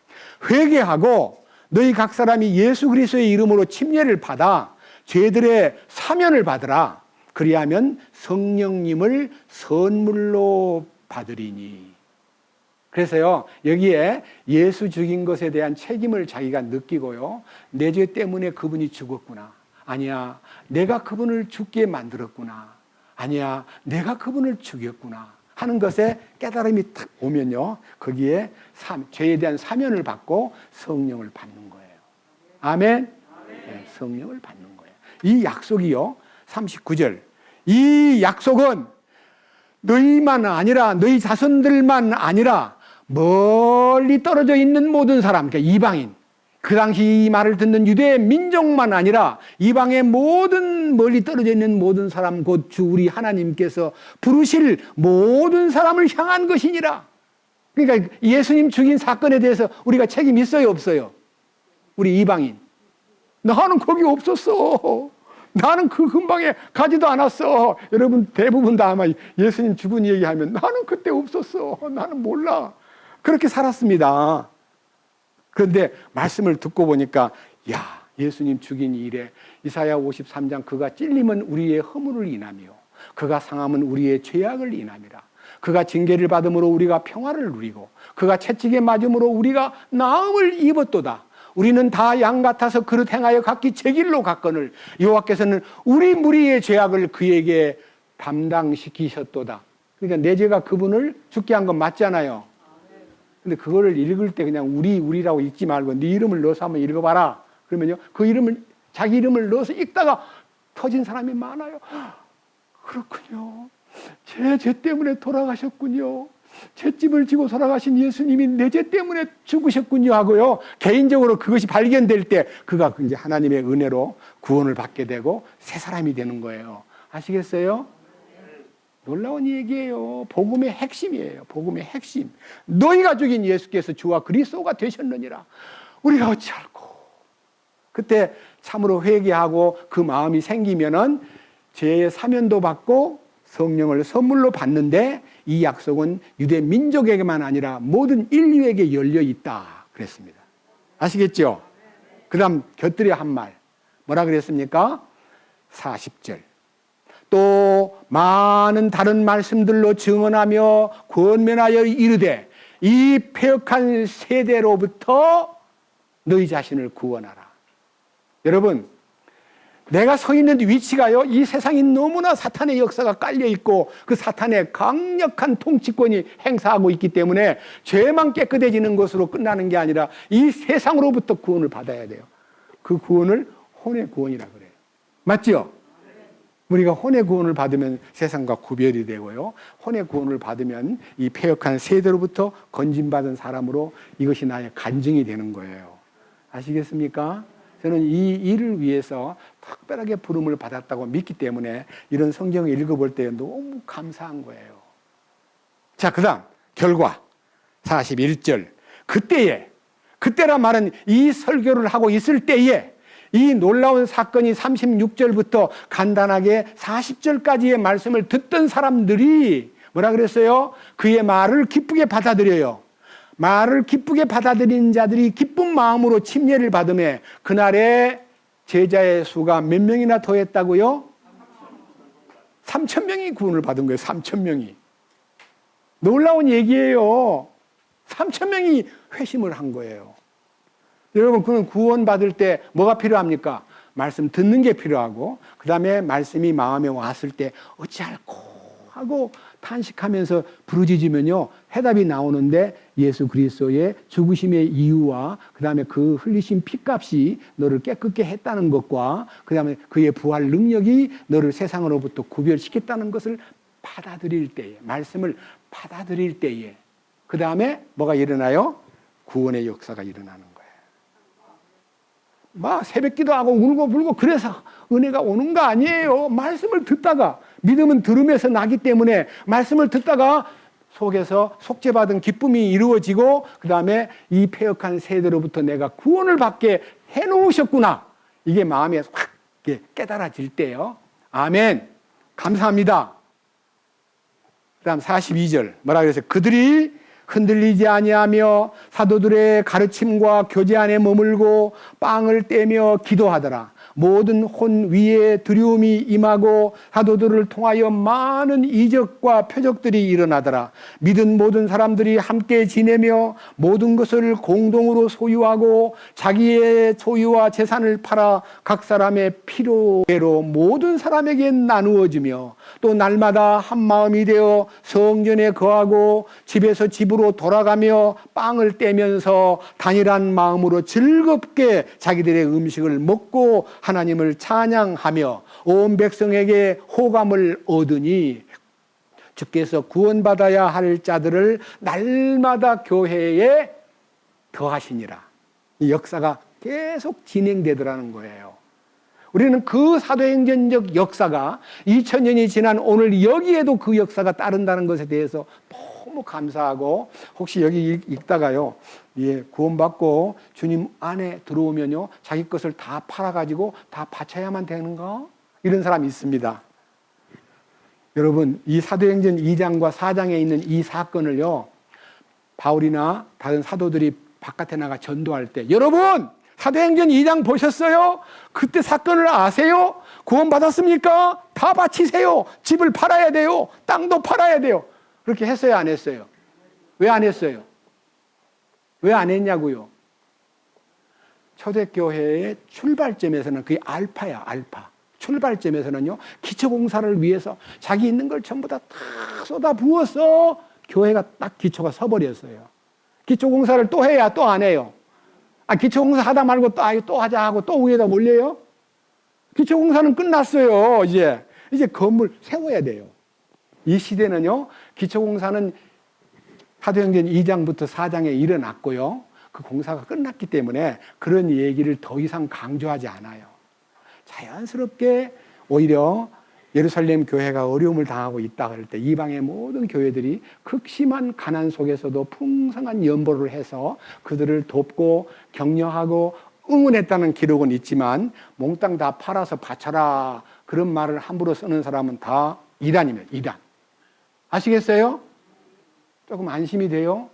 회개하고 너희 각 사람이 예수 그리스도의 이름으로 침례를 받아 죄들의 사면을 받으라. 그리하면 성령님을 선물로 받으리니. 그래서요 여기에 예수 죽인 것에 대한 책임을 자기가 느끼고요 내 죄 때문에 그분이 죽었구나. 아니야 내가 그분을 죽게 만들었구나. 아니야 내가 그분을 죽였구나 하는 것에 깨달음이 탁 오면요 거기에 죄에 대한 사면을 받고 성령을 받는 거예요. 아멘. 네, 성령을 받는 거예요. 이 약속이요 39절 이 약속은 너희만 아니라 너희 자손들만 아니라 멀리 떨어져 있는 모든 사람, 그러니까 이방인, 그 당시 이 말을 듣는 유대 민족만 아니라 이방의 모든 멀리 떨어져 있는 모든 사람 곧 주 우리 하나님께서 부르실 모든 사람을 향한 것이니라. 그러니까 예수님 죽인 사건에 대해서 우리가 책임 있어요 없어요? 우리 이방인 나는 거기 없었어. 나는 그 근방에 가지도 않았어. 여러분 대부분 다 아마 예수님 죽은 얘기하면 나는 그때 없었어. 나는 몰라. 그렇게 살았습니다. 그런데 말씀을 듣고 보니까 야 예수님 죽인 일에 이사야 53장 그가 찔림은 우리의 허물을 인하며 그가 상함은 우리의 죄악을 인함이라. 그가 징계를 받음으로 우리가 평화를 누리고 그가 채찍에 맞음으로 우리가 나음을 입었도다. 우리는 다 양 같아서 그릇 행하여 각기 제 길로 갔거늘 여호와께서는 우리 무리의 죄악을 그에게 담당시키셨도다. 그러니까 내 죄가 그분을 죽게 한 건 맞잖아요. 근데 그거를 읽을 때 그냥 우리라고 읽지 말고 네 이름을 넣어서 한번 읽어봐라. 그러면요 그 이름을 자기 이름을 넣어서 읽다가 터진 사람이 많아요. 그렇군요. 제 죄 때문에 돌아가셨군요. 채집을 지고 돌아가신 예수님이 내 죄 때문에 죽으셨군요 하고요. 개인적으로 그것이 발견될 때 그가 이제 하나님의 은혜로 구원을 받게 되고 새 사람이 되는 거예요. 아시겠어요? 놀라운 얘기예요. 복음의 핵심이에요. 복음의 핵심. 너희가 죽인 예수께서 주와 그리스도가 되셨느니라. 우리가 어찌할꼬. 그때 참으로 회개하고 그 마음이 생기면은 죄의 사면도 받고 성령을 선물로 받는데 이 약속은 유대 민족에게만 아니라 모든 인류에게 열려 있다 그랬습니다. 아시겠죠? 그 다음 곁들여 한 말 뭐라 그랬습니까? 40절 또 많은 다른 말씀들로 증언하며 권면하여 이르되 이 패역한 세대로부터 너희 자신을 구원하라. 여러분, 내가 서 있는 위치가요, 이 세상이 너무나 사탄의 역사가 깔려 있고 그 사탄의 강력한 통치권이 행사하고 있기 때문에 죄만 깨끗해지는 것으로 끝나는 게 아니라 이 세상으로부터 구원을 받아야 돼요. 그 구원을 혼의 구원이라 그래요. 맞죠? 우리가 혼의 구원을 받으면 세상과 구별이 되고요. 혼의 구원을 받으면 이 패역한 세대로부터 건진받은 사람으로 이것이 나의 간증이 되는 거예요. 아시겠습니까? 저는 이 일을 위해서 특별하게 부름을 받았다고 믿기 때문에 이런 성경을 읽어볼 때 너무 감사한 거예요. 자, 그 다음 결과 41절 그때라 말은 이 설교를 하고 있을 때에 이 놀라운 사건이 36절부터 간단하게 40절까지의 말씀을 듣던 사람들이 뭐라 그랬어요? 그의 말을 기쁘게 받아들여요. 말을 기쁘게 받아들이는 자들이 기쁜 마음으로 침례를 받으며 그날에 제자의 수가 몇 명이나 더했다고요? 3,000명이 구원을 받은 거예요. 3,000명이. 놀라운 얘기예요. 3,000명이 회심을 한 거예요. 여러분, 그는 구원받을 때 뭐가 필요합니까? 말씀 듣는 게 필요하고 그 다음에 말씀이 마음에 왔을 때 어찌할꼬 하고 탄식하면서 부르짖으면요 해답이 나오는데 예수 그리스도의 죽으심의 이유와 그 다음에 그 흘리신 피값이 너를 깨끗게 했다는 것과 그 다음에 그의 부활 능력이 너를 세상으로부터 구별시켰다는 것을 받아들일 때에, 말씀을 받아들일 때에 그 다음에 뭐가 일어나요? 구원의 역사가 일어나는 거예요. 막 새벽기도 하고 울고 불고 그래서 은혜가 오는 거 아니에요. 말씀을 듣다가, 믿음은 들으면서 나기 때문에 말씀을 듣다가 속에서 속죄받은 기쁨이 이루어지고 그 다음에 이 패역한 세대로부터 내가 구원을 받게 해놓으셨구나, 이게 마음에 확 깨달아질 때요. 아멘. 감사합니다. 그 다음 42절 뭐라 그랬어요? 그들이 흔들리지 아니하며 사도들의 가르침과 교제 안에 머물고 빵을 떼며 기도하더라. 모든 혼 위에 두려움이 임하고 사도들을 통하여 많은 이적과 표적들이 일어나더라. 믿은 모든 사람들이 함께 지내며 모든 것을 공동으로 소유하고 자기의 소유와 재산을 팔아 각 사람의 필요대로 모든 사람에게 나누어주며 또 날마다 한 마음이 되어 성전에 거하고 집에서 집으로 돌아가며 빵을 떼면서 단일한 마음으로 즐겁게 자기들의 음식을 먹고 하나님을 찬양하며 온 백성에게 호감을 얻으니 주께서 구원받아야 할 자들을 날마다 교회에 더하시니라. 이 역사가 계속 진행되더라는 거예요. 우리는 그 사도행전적 역사가 2000년이 지난 오늘 여기에도 그 역사가 따른다는 것에 대해서 너무 감사하고, 혹시 여기 읽다가요, 예, 구원받고 주님 안에 들어오면요 자기 것을 다 팔아가지고 다 바쳐야만 되는가? 이런 사람이 있습니다. 여러분, 이 사도행전 2장과 4장에 있는 이 사건을요 바울이나 다른 사도들이 바깥에 나가 전도할 때, 여러분 사도행전 2장 보셨어요? 그때 사건을 아세요? 구원받았습니까? 다 바치세요. 집을 팔아야 돼요. 땅도 팔아야 돼요. 그렇게 했어요, 안 했어요? 왜 안 했어요? 왜 안 했냐고요? 초대교회의 출발점에서는 그게 알파야, 알파. 출발점에서는요, 기초공사를 위해서 자기 있는 걸 전부 다 쏟아 부어서 교회가 딱 기초가 서버렸어요. 기초공사를 또 해야 또 안 해요. 기초공사 하다 말고 또 하자 하고 또 위에다 올려요? 기초공사는 끝났어요. 이제 건물 세워야 돼요. 이 시대는요, 기초공사는 사도행전 2장부터 4장에 일어났고요, 그 공사가 끝났기 때문에 그런 얘기를 더 이상 강조하지 않아요. 자연스럽게 오히려 예루살렘 교회가 어려움을 당하고 있다 그럴 때 이방의 모든 교회들이 극심한 가난 속에서도 풍성한 연보를 해서 그들을 돕고 격려하고 응원했다는 기록은 있지만 몽땅 다 팔아서 바쳐라, 그런 말을 함부로 쓰는 사람은 다 이단입니다. 이단. 아시겠어요? 조금 안심이 돼요?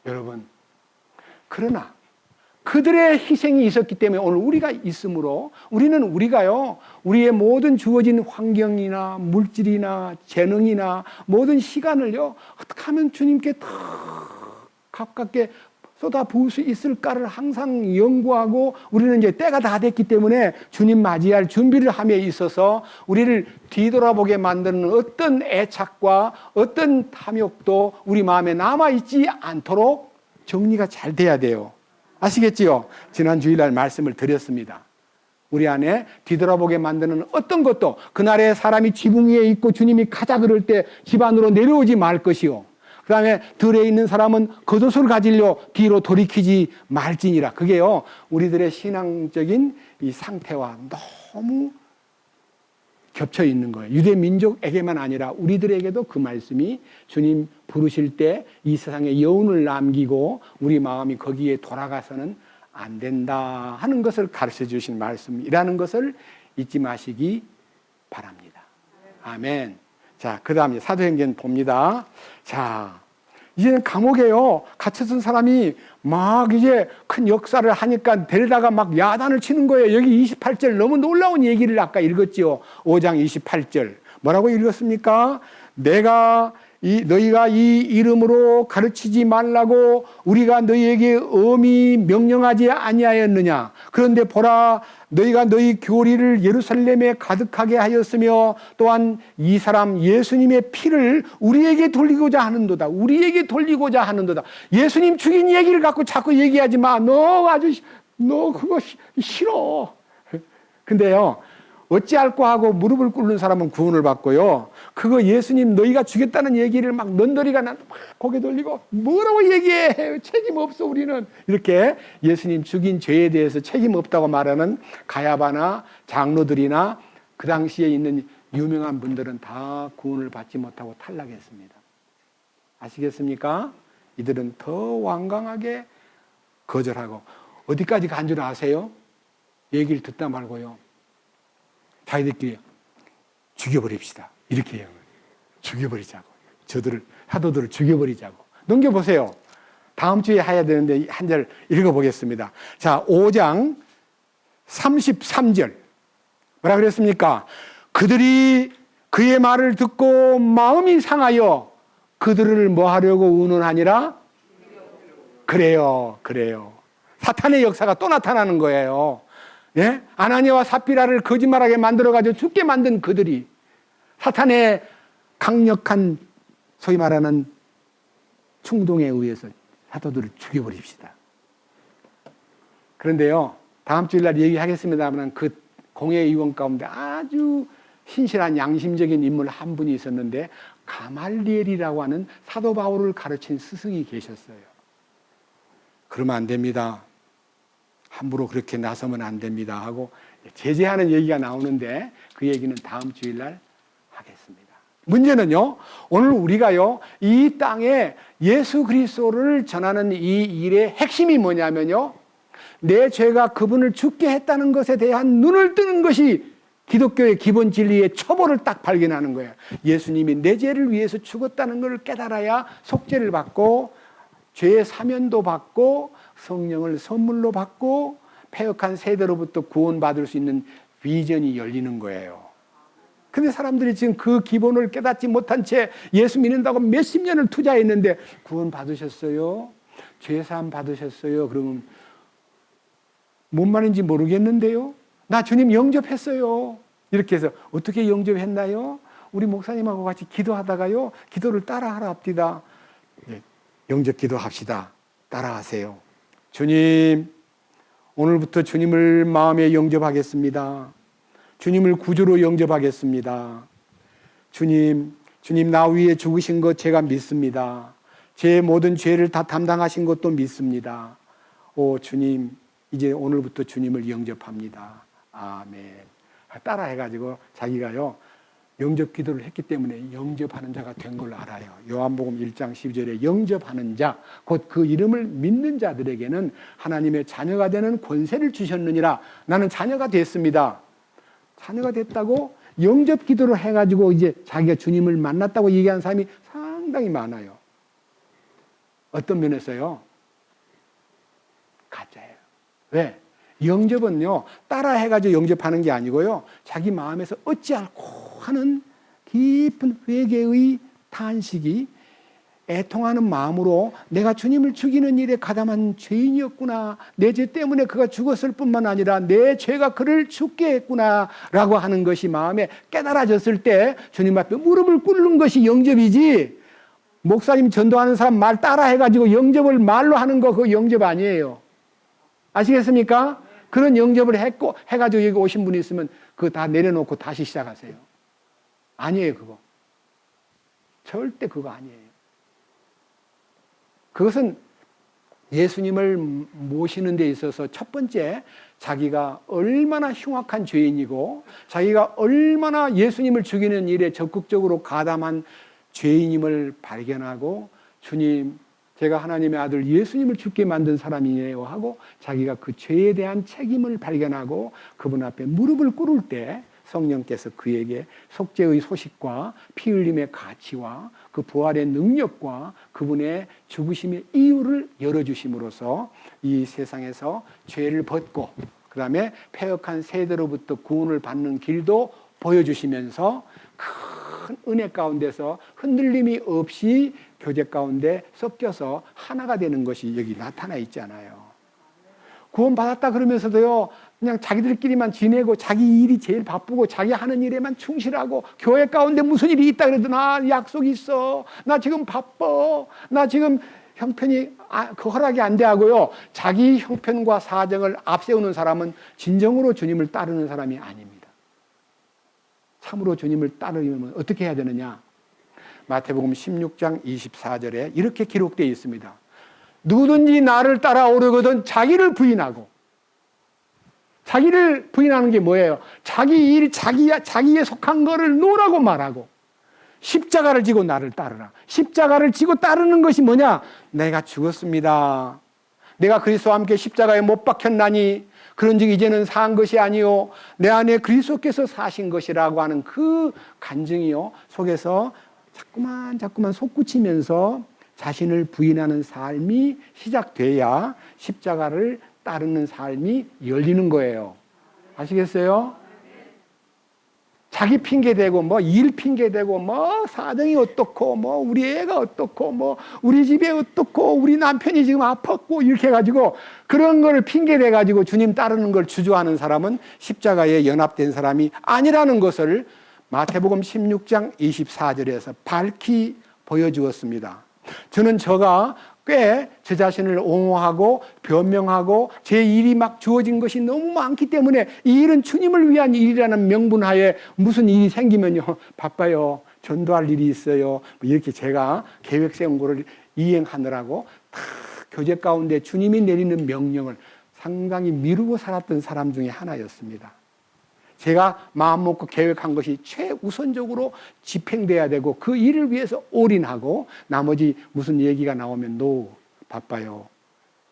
여러분, 그러나 그들의 희생이 있었기 때문에 오늘 우리가 있으므로 우리가요, 우리의 모든 주어진 환경이나 물질이나 재능이나 모든 시간을요, 어떻게 하면 주님께 더 가깝게 쏟아 부을 수 있을까를 항상 연구하고, 우리는 이제 때가 다 됐기 때문에 주님 맞이할 준비를 함에 있어서 우리를 뒤돌아보게 만드는 어떤 애착과 어떤 탐욕도 우리 마음에 남아있지 않도록 정리가 잘 돼야 돼요. 아시겠지요? 지난 주일날 말씀을 드렸습니다. 우리 안에 뒤돌아보게 만드는 어떤 것도 그날에 사람이 지붕 위에 있고 주님이 가자 그럴 때 집 안으로 내려오지 말 것이요, 그 다음에 들에 있는 사람은 겉옷을 가지려 뒤로 돌이키지 말지니라. 그게요, 우리들의 신앙적인 이 상태와 너무 겹쳐 있는 거예요. 유대 민족에게만 아니라 우리들에게도 그 말씀이 주님 부르실 때 이 세상에 여운을 남기고 우리 마음이 거기에 돌아가서는 안 된다 하는 것을 가르쳐 주신 말씀이라는 것을 잊지 마시기 바랍니다. 아멘. 자, 그 다음에 사도행전 봅니다. 자, 이제는 감옥에요, 갇혀선 사람이 막 이제 큰 역사를 하니까 데려다가 막 야단을 치는 거예요. 여기 28절 너무 놀라운 얘기를 아까 읽었지요. 5장 28절. 뭐라고 읽었습니까? 너희가 이 이름으로 가르치지 말라고 우리가 너희에게 엄히 명령하지 아니하였느냐. 그런데 보라, 너희가 너희 교리를 예루살렘에 가득하게 하였으며 또한 이 사람 예수님의 피를 우리에게 돌리고자 하는도다. 우리에게 돌리고자 하는도다. 예수님 죽인 얘기를 갖고 자꾸 얘기하지 마. 너 그거 싫어. 근데요, 어찌할꼬 하고 무릎을 꿇는 사람은 구원을 받고요, 그거 예수님 너희가 죽였다는 얘기를 막 넌더리가 막 고개 돌리고 뭐라고 얘기해, 책임 없어 우리는, 이렇게 예수님 죽인 죄에 대해서 책임 없다고 말하는 가야바나 장로들이나 그 당시에 있는 유명한 분들은 다 구원을 받지 못하고 탈락했습니다. 아시겠습니까? 이들은 더 완강하게 거절하고 어디까지 간 줄 아세요? 얘기를 듣다 말고요, 자기들끼리 죽여버립시다, 이렇게 해요. 죽여버리자고. 사도들을 죽여버리자고. 넘겨보세요. 다음 주에 해야 되는데 한 절 읽어보겠습니다. 자, 5장 33절. 뭐라 그랬습니까? 그들이 그의 말을 듣고 마음이 상하여 그들을 뭐 하려고 운운하니라? 그래요. 사탄의 역사가 또 나타나는 거예요. 예? 아나니아와 삽비라를 거짓말하게 만들어가지고 죽게 만든 그들이 사탄의 강력한 소위 말하는 충동에 의해서 사도들을 죽여버립시다. 그런데요, 다음 주일날 얘기하겠습니다만 그 공회의원 가운데 아주 신실한 양심적인 인물 한 분이 있었는데 가말리엘이라고 하는 사도 바울을 가르친 스승이 계셨어요. 그러면 안 됩니다. 함부로 그렇게 나서면 안 됩니다 하고 제재하는 얘기가 나오는데 그 얘기는 다음 주일날 하겠습니다. 문제는요, 오늘 우리가요, 이 땅에 예수 그리스도를 전하는 이 일의 핵심이 뭐냐면요, 내 죄가 그분을 죽게 했다는 것에 대한 눈을 뜨는 것이 기독교의 기본 진리의 초보를 딱 발견하는 거예요. 예수님이 내 죄를 위해서 죽었다는 것을 깨달아야 속죄를 받고 죄의 사면도 받고 성령을 선물로 받고 패역한 세대로부터 구원받을 수 있는 비전이 열리는 거예요. 근데 사람들이 지금 그 기본을 깨닫지 못한 채 예수 믿는다고 몇십 년을 투자했는데 구원 받으셨어요? 죄사함 받으셨어요? 그러면 뭔 말인지 모르겠는데요? 나 주님 영접했어요. 이렇게 해서 어떻게 영접했나요? 우리 목사님하고 같이 기도하다가요, 기도를 따라하라 합디다. 영접 기도합시다. 따라하세요. 주님, 오늘부터 주님을 마음에 영접하겠습니다. 주님을 구주로 영접하겠습니다. 주님 나 위에 죽으신 것 제가 믿습니다. 제 모든 죄를 다 담당하신 것도 믿습니다. 오 주님, 이제 오늘부터 주님을 영접합니다. 아멘. 따라해가지고 자기가요, 영접 기도를 했기 때문에 영접하는 자가 된 걸로 알아요. 요한복음 1장 12절에 영접하는 자, 곧 그 이름을 믿는 자들에게는 하나님의 자녀가 되는 권세를 주셨느니라. 나는 자녀가 됐습니다. 자녀가 됐다고 영접 기도를 해가지고 이제 자기가 주님을 만났다고 얘기하는 사람이 상당히 많아요. 어떤 면에서요? 가짜예요. 왜? 영접은요, 따라 해가지고 영접하는 게 아니고요, 자기 마음에서 어찌 않고 하는 깊은 회개의 탄식이 애통하는 마음으로 내가 주님을 죽이는 일에 가담한 죄인이었구나, 내 죄 때문에 그가 죽었을 뿐만 아니라 내 죄가 그를 죽게 했구나 라고 하는 것이 마음에 깨달아졌을 때 주님 앞에 무릎을 꿇는 것이 영접이지, 목사님 전도하는 사람 말 따라 해가지고 영접을 말로 하는 거 그거 영접 아니에요. 아시겠습니까? 그런 영접을 했고 해가지고 여기 오신 분이 있으면 그거 다 내려놓고 다시 시작하세요. 아니에요. 그거 절대 그거 아니에요. 그것은 예수님을 모시는 데 있어서 첫 번째, 자기가 얼마나 흉악한 죄인이고 자기가 얼마나 예수님을 죽이는 일에 적극적으로 가담한 죄인임을 발견하고, 주님, 제가 하나님의 아들 예수님을 죽게 만든 사람이에요 하고 자기가 그 죄에 대한 책임을 발견하고 그분 앞에 무릎을 꿇을 때 성령께서 그에게 속죄의 소식과 피 흘림의 가치와 그 부활의 능력과 그분의 죽으심의 이유를 열어주심으로써 이 세상에서 죄를 벗고 그 다음에 패역한 세대로부터 구원을 받는 길도 보여주시면서 큰 은혜 가운데서 흔들림이 없이 교제 가운데 섞여서 하나가 되는 것이 여기 나타나 있잖아요. 구원받았다 그러면서도요, 그냥 자기들끼리만 지내고 자기 일이 제일 바쁘고 자기 하는 일에만 충실하고, 교회 가운데 무슨 일이 있다 그래도 나 약속 있어, 나 지금 바빠, 나 지금 형편이 그 허락이 안 돼 하고요, 자기 형편과 사정을 앞세우는 사람은 진정으로 주님을 따르는 사람이 아닙니다. 참으로 주님을 따르려면 어떻게 해야 되느냐? 마태복음 16장 24절에 이렇게 기록되어 있습니다. 누구든지 나를 따라오려거든 자기를 부인하고. 자기를 부인하는 게 뭐예요? 자기 일, 자기에 속한 거를 놓으라고 말하고 십자가를 지고 나를 따르라. 십자가를 지고 따르는 것이 뭐냐? 내가 죽었습니다. 내가 그리스도와 함께 십자가에 못 박혔나니 그런즉 이제는 산 것이 아니요 내 안에 그리스도께서 사신 것이라고 하는 그 간증이요 속에서 자꾸만 솟구치면서 자신을 부인하는 삶이 시작돼야 십자가를 따르는 삶이 열리는 거예요. 아시겠어요? 자기 핑계대고 뭐 일 핑계대고 뭐 사정이 어떻고 뭐 우리 애가 어떻고 뭐 우리 집에 어떻고 우리 남편이 지금 아팠고 이렇게 해가지고 그런 걸 핑계대가지고 주님 따르는 걸 주저하는 사람은 십자가에 연합된 사람이 아니라는 것을 마태복음 16장 24절에서 밝히 보여주었습니다. 저는 저가 꽤 제 자신을 옹호하고 변명하고 제 일이 막 주어진 것이 너무 많기 때문에 이 일은 주님을 위한 일이라는 명분하에 무슨 일이 생기면요 바빠요, 전도할 일이 있어요, 이렇게 제가 계획 세운 거를 이행하느라고 다 교제 가운데 주님이 내리는 명령을 상당히 미루고 살았던 사람 중에 하나였습니다. 제가 마음 먹고 계획한 것이 최우선적으로 집행돼야 되고 그 일을 위해서 올인하고 나머지 무슨 얘기가 나오면 바빠요,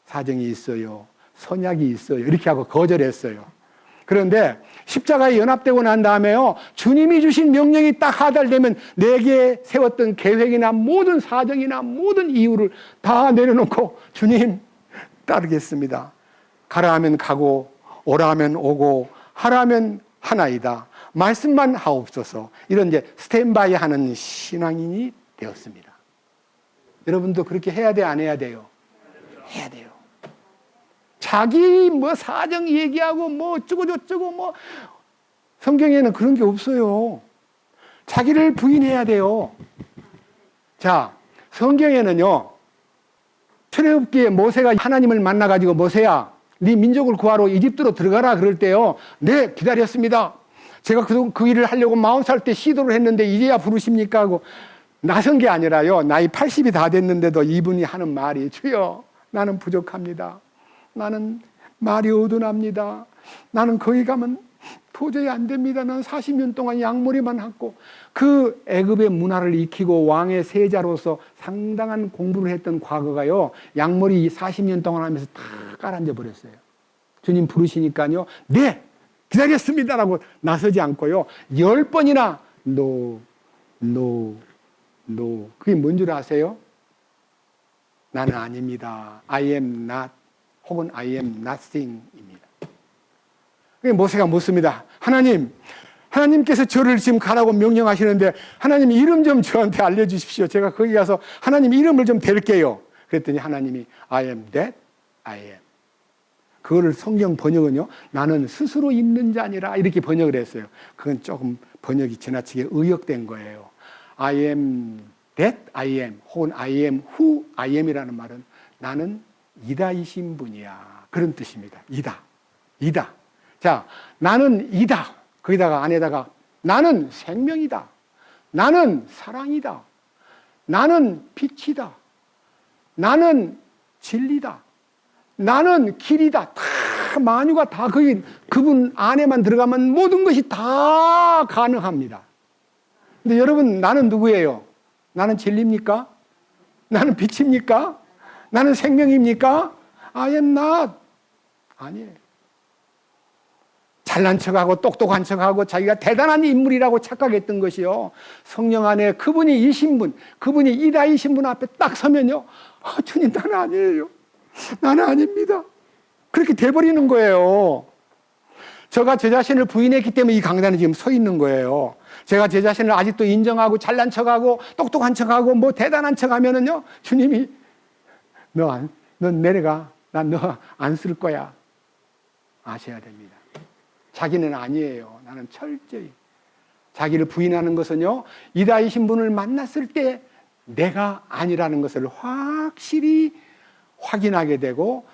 사정이 있어요, 선약이 있어요 이렇게 하고 거절했어요. 그런데 십자가에 연합되고 난 다음에요 주님이 주신 명령이 딱 하달되면 내게 세웠던 계획이나 모든 사정이나 모든 이유를 다 내려놓고 주님 따르겠습니다. 가라 하면 가고 오라 하면 오고 하라 하면 하나이다. 말씀만 하옵소서. 이런 이제 스탠바이 하는 신앙인이 되었습니다. 여러분도 그렇게 해야 돼, 안 해야 돼요? 해야 돼요. 자기 뭐 사정 얘기하고 뭐 어쩌고 저쩌고 뭐 성경에는 그런 게 없어요. 자기를 부인해야 돼요. 자, 성경에는요, 출애굽기에 모세가 하나님을 만나가지고 모세야, 네 민족을 구하러 이집트로 들어가라 그럴 때요, 네, 기다렸습니다. 제가 그 일을 하려고 40살 때 시도를 했는데 이제야 부르십니까? 하고 나선 게 아니라요, 나이 80이 다 됐는데도 이분이 하는 말이, 주여, 나는 부족합니다. 나는 말이 어둔합니다. 나는 거기 가면 도저히 안 됩니다. 난 40년 동안 양머리만 하고 그 애굽의 문화를 익히고 왕의 세자로서 상당한 공부를 했던 과거가요, 양머리 40년 동안 하면서 다 깔아앉아 버렸어요. 주님 부르시니까요, 네, 기다렸습니다라고 나서지 않고요. 10번이나 no, no, no. 그게 뭔 줄 아세요? 나는 아닙니다. I am not 혹은 I am nothing입니다. 모세가 묻습니다. 하나님께서 저를 지금 가라고 명령하시는데 하나님 이름 좀 저한테 알려주십시오. 제가 거기 가서 하나님 이름을 좀 댈게요. 그랬더니 하나님이 I am that I am. 그거를 성경 번역은요, 나는 스스로 있는 자니라 이렇게 번역을 했어요. 그건 조금 번역이 지나치게 의역된 거예요. I am that I am 혹은 I am who I am이라는 말은 나는 이다이신 분이야. 그런 뜻입니다. 이다. 자, 나는 이다. 거기다가 안에다가 나는 생명이다. 나는 사랑이다. 나는 빛이다. 나는 진리다. 나는 길이다. 다 만유가 다 거기 그분 안에만 들어가면 모든 것이 다 가능합니다. 근데 여러분, 나는 누구예요? 나는 진리입니까? 나는 빛입니까? 나는 생명입니까? I am not. 아니에요. 잘난 척하고 똑똑한 척하고 자기가 대단한 인물이라고 착각했던 것이요. 성령 안에 그분이 이신 분, 그분이 이다이신 분 앞에 딱 서면요. 주님, 나는 아니에요. 나는 아닙니다. 그렇게 돼버리는 거예요. 제가 제 자신을 부인했기 때문에 이 강단에 지금 서 있는 거예요. 제가 제 자신을 아직도 인정하고 잘난 척하고 똑똑한 척하고 뭐 대단한 척하면은요, 주님이 넌 내려가. 난 너 안 쓸 거야. 아셔야 됩니다. 자기는 아니에요. 나는 철저히. 자기를 부인하는 것은요, 이다이신 분을 만났을 때 내가 아니라는 것을 확실히 확인하게 되고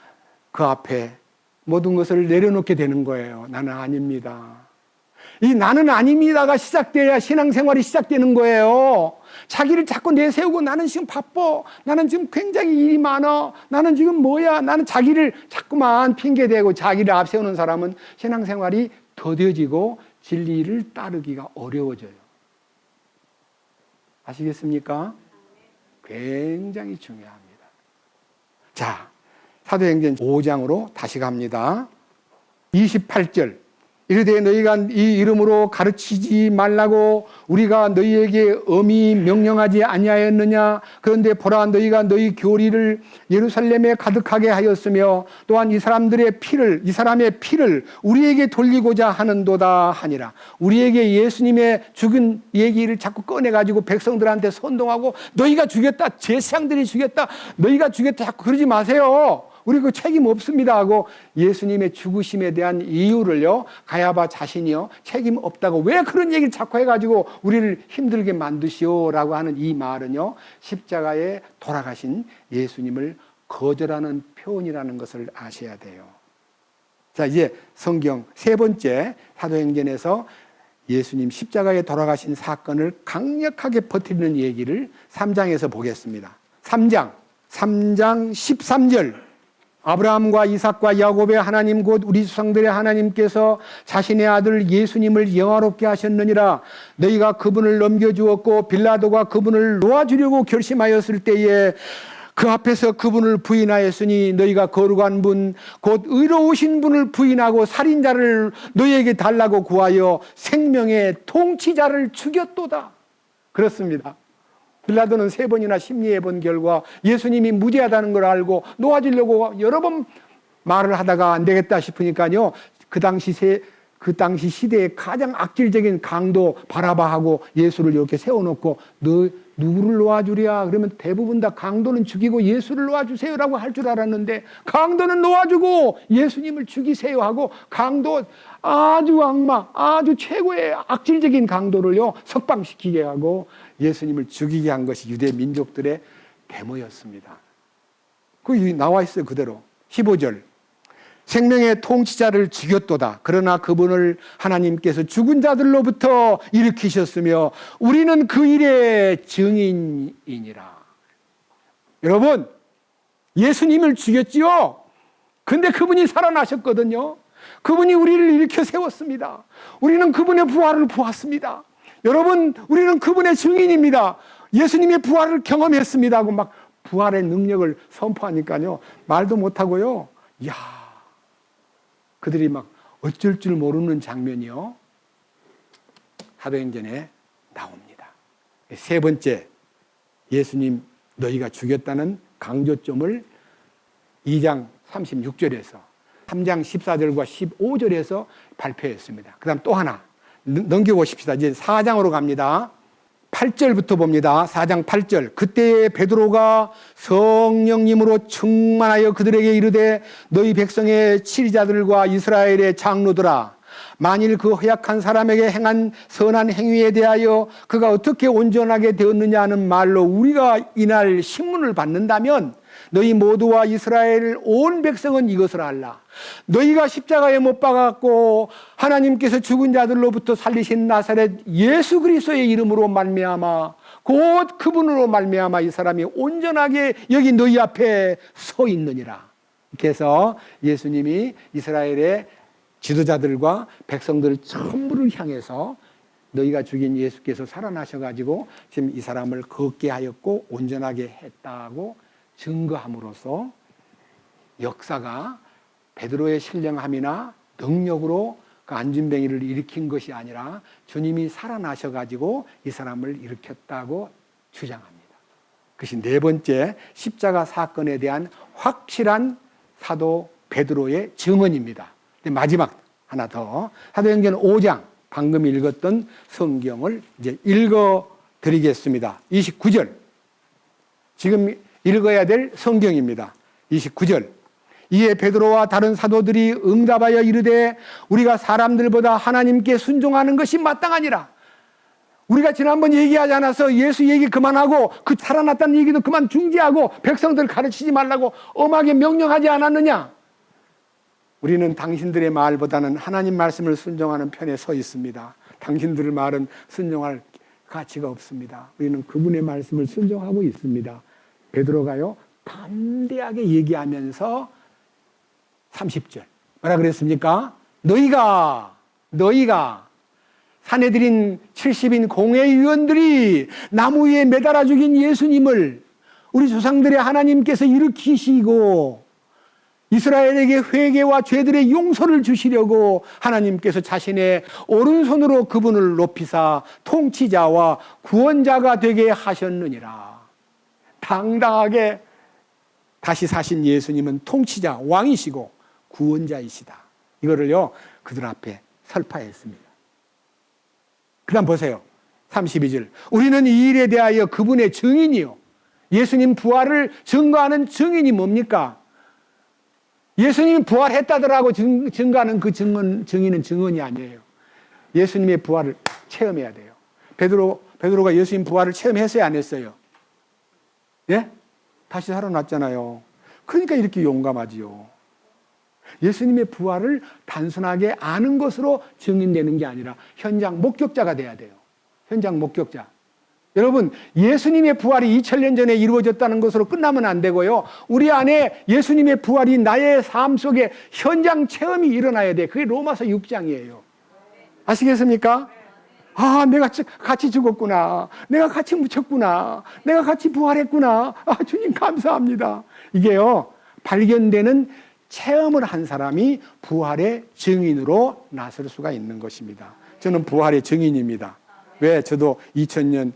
그 앞에 모든 것을 내려놓게 되는 거예요. 나는 아닙니다. 이 나는 아닙니다가 시작돼야 신앙생활이 시작되는 거예요. 자기를 자꾸 내세우고 나는 지금 바빠. 나는 지금 굉장히 일이 많아. 나는 지금 뭐야. 나는 자기를 자꾸만 핑계대고 자기를 앞세우는 사람은 신앙생활이 더뎌지고 진리를 따르기가 어려워져요. 아시겠습니까? 굉장히 중요합니다. 자, 사도행전 5장으로 다시 갑니다. 28절. 이르되 너희가 이 이름으로 가르치지 말라고 우리가 너희에게 엄히 명령하지 아니하였느냐. 그런데 보라, 너희가 너희 교리를 예루살렘에 가득하게 하였으며 또한 이 사람의 피를 우리에게 돌리고자 하는도다 하니라. 우리에게 예수님의 죽은 얘기를 자꾸 꺼내가지고 백성들한테 선동하고 너희가 죽였다, 제사장들이 죽였다, 너희가 죽였다 자꾸 그러지 마세요. 우리 그 책임 없습니다 하고 예수님의 죽으심에 대한 이유를요, 가야바 자신이요, 책임 없다고 왜 그런 얘기를 자꾸 해가지고 우리를 힘들게 만드시오라고 하는 이 말은요, 십자가에 돌아가신 예수님을 거절하는 표현이라는 것을 아셔야 돼요. 자, 이제 성경 세 번째 사도행전에서 예수님 십자가에 돌아가신 사건을 강력하게 버티는 얘기를 3장에서 보겠습니다. 3장 13절. 아브라함과 이삭과 야곱의 하나님 곧 우리 조상들의 하나님께서 자신의 아들 예수님을 영화롭게 하셨느니라. 너희가 그분을 넘겨주었고 빌라도가 그분을 놓아주려고 결심하였을 때에 그 앞에서 그분을 부인하였으니 너희가 거룩한 분 곧 의로우신 분을 부인하고 살인자를 너희에게 달라고 구하여 생명의 통치자를 죽였도다. 그렇습니다. 빌라도는 3번이나 심리해 본 결과 예수님이 무죄하다는 걸 알고 놓아주려고 여러 번 말을 하다가 안 되겠다 싶으니까요, 그 당시 시대의 가장 악질적인 강도 바라바하고 예수를 이렇게 세워놓고 너 누구를 놓아주랴? 그러면 대부분 다 강도는 죽이고 예수를 놓아주세요라고 할 줄 알았는데 강도는 놓아주고 예수님을 죽이세요 하고 강도 아주 악마, 아주 최고의 악질적인 강도를요 석방시키게 하고 예수님을 죽이게 한 것이 유대 민족들의 데모였습니다. 그게 나와 있어요, 그대로. 15절. 생명의 통치자를 죽였도다. 그러나 그분을 하나님께서 죽은 자들로부터 일으키셨으며 우리는 그 일의 증인이니라. 여러분, 예수님을 죽였지요. 근데 그분이 살아나셨거든요. 그분이 우리를 일으켜 세웠습니다. 우리는 그분의 부활을 보았습니다. 여러분, 우리는 그분의 증인입니다. 예수님의 부활을 경험했습니다 하고 막 부활의 능력을 선포하니까요, 말도 못하고요, 이야, 그들이 막 어쩔 줄 모르는 장면이요, 사도행전에 나옵니다. 세 번째, 예수님 너희가 죽였다는 강조점을 2장 36절에서 3장 14절과 15절에서 발표했습니다. 그 다음 또 하나 넘겨보십시다. 이제 4장으로 갑니다. 8절부터 봅니다. 4장 8절. 그때 베드로가 성령님으로 충만하여 그들에게 이르되 너희 백성의 치리자들과 이스라엘의 장로들아, 만일 그 허약한 사람에게 행한 선한 행위에 대하여 그가 어떻게 온전하게 되었느냐 하는 말로 우리가 이날 신문을 받는다면 너희 모두와 이스라엘 온 백성은 이것을 알라. 너희가 십자가에 못 박았고 하나님께서 죽은 자들로부터 살리신 나사렛 예수 그리스도의 이름으로 말미암아 곧 그분으로 말미암아 이 사람이 온전하게 여기 너희 앞에 서 있느니라. 그래서 예수님이 이스라엘의 지도자들과 백성들 전부를 향해서 너희가 죽인 예수께서 살아나셔가지고 지금 이 사람을 걷게 하였고 온전하게 했다고 증거함으로써 역사가 베드로의 신령함이나 능력으로 그 안진뱅이를 일으킨 것이 아니라 주님이 살아나셔가지고 이 사람을 일으켰다고 주장합니다. 그것이 네 번째 십자가 사건에 대한 확실한 사도 베드로의 증언입니다. 마지막 하나 더, 사도행전 5장 방금 읽었던 성경을 이제 읽어드리겠습니다. 29절, 지금 읽어야 될 성경입니다. 29절. 이에 베드로와 다른 사도들이 응답하여 이르되 우리가 사람들보다 하나님께 순종하는 것이 마땅하니라. 우리가 지난번 얘기하지 않아서 예수 얘기 그만하고 그 살아났다는 얘기도 그만 중지하고 백성들 가르치지 말라고 엄하게 명령하지 않았느냐? 우리는 당신들의 말보다는 하나님 말씀을 순종하는 편에 서 있습니다. 당신들 말은 순종할 가치가 없습니다. 우리는 그분의 말씀을 순종하고 있습니다. 베드로가요 담대하게 얘기하면서 30절 뭐라 그랬습니까? 너희가 사내들인 70인 공회의원들이 나무 위에 매달아 죽인 예수님을 우리 조상들의 하나님께서 일으키시고 이스라엘에게 회개와 죄들의 용서를 주시려고 하나님께서 자신의 오른손으로 그분을 높이사 통치자와 구원자가 되게 하셨느니라. 당당하게 다시 사신 예수님은 통치자, 왕이시고 구원자이시다. 이거를요 그들 앞에 설파했습니다. 그 다음 보세요. 32절. 우리는 이 일에 대하여 그분의 증인이요. 예수님 부활을 증거하는 증인이 뭡니까? 예수님이 부활했다더라고 증거하는 그 증인은 증언이 아니에요. 예수님의 부활을 체험해야 돼요. 베드로가 예수님 부활을 체험했어요, 안 했어요? 예? 다시 살아났잖아요. 그러니까 이렇게 용감하지요. 예수님의 부활을 단순하게 아는 것으로 증인되는 게 아니라 현장 목격자가 돼야 돼요. 현장 목격자. 여러분, 예수님의 부활이 2000년 전에 이루어졌다는 것으로 끝나면 안 되고요. 우리 안에 예수님의 부활이 나의 삶 속에 현장 체험이 일어나야 돼. 그게 로마서 6장이에요. 아시겠습니까? 아, 내가 같이 죽었구나. 내가 같이 묻혔구나. 내가 같이 부활했구나. 아, 주님 감사합니다. 이게요, 발견되는 체험을 한 사람이 부활의 증인으로 나설 수가 있는 것입니다. 저는 부활의 증인입니다. 왜? 저도 2000년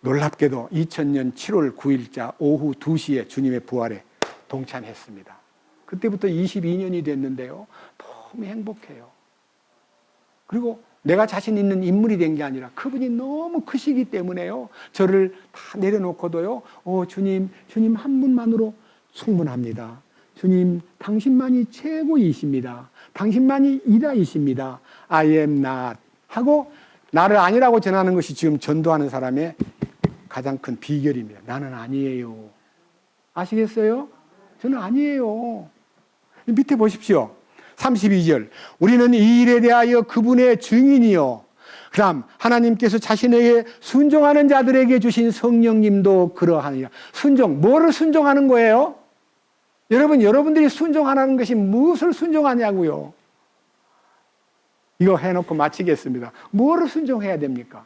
놀랍게도 2000년 7월 9일자 오후 2시에 주님의 부활에 동참했습니다. 그때부터 22년이 됐는데요. 너무 행복해요. 그리고 내가 자신 있는 인물이 된 게 아니라 그분이 너무 크시기 때문에요. 저를 다 내려놓고도요. 주님 한 분만으로 충분합니다. 주님, 당신만이 최고이십니다. 당신만이 이다이십니다. I am not 하고 나를 아니라고 전하는 것이 지금 전도하는 사람의 가장 큰 비결입니다. 나는 아니에요. 아시겠어요? 저는 아니에요. 밑에 보십시오. 32절. 우리는 이 일에 대하여 그분의 증인이요. 그 다음 하나님께서 자신에게 순종하는 자들에게 주신 성령님도 그러하니라. 순종. 뭐를 순종하는 거예요? 여러분들이 순종하는 것이 무엇을 순종하냐고요. 이거 해놓고 마치겠습니다. 뭐를 순종해야 됩니까?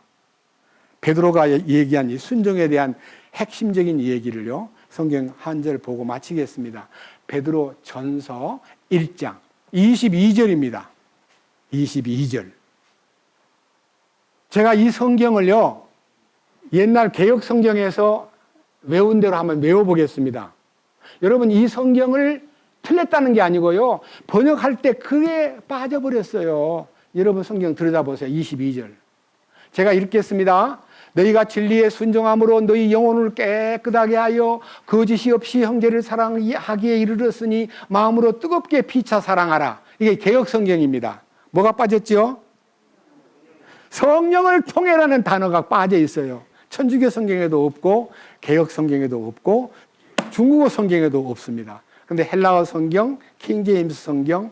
베드로가 얘기한 이 순종에 대한 핵심적인 얘기를요, 성경 한 절 보고 마치겠습니다. 베드로 전서 1장 22절입니다. 22절. 제가 이 성경을요, 옛날 개역 성경에서 외운 대로 한번 외워보겠습니다. 여러분, 이 성경을 틀렸다는 게 아니고요, 번역할 때 그게 빠져버렸어요. 여러분 성경 들여다보세요. 22절. 제가 읽겠습니다. 너희가 진리에 순종함으로 너희 영혼을 깨끗하게 하여 거짓이 없이 형제를 사랑하기에 이르렀으니 마음으로 뜨겁게 피차 사랑하라. 이게 개역 성경입니다. 뭐가 빠졌죠? 성령을 통해라는 단어가 빠져 있어요. 천주교 성경에도 없고 개역 성경에도 없고 중국어 성경에도 없습니다. 근데 헬라어 성경, 킹제임스 성경,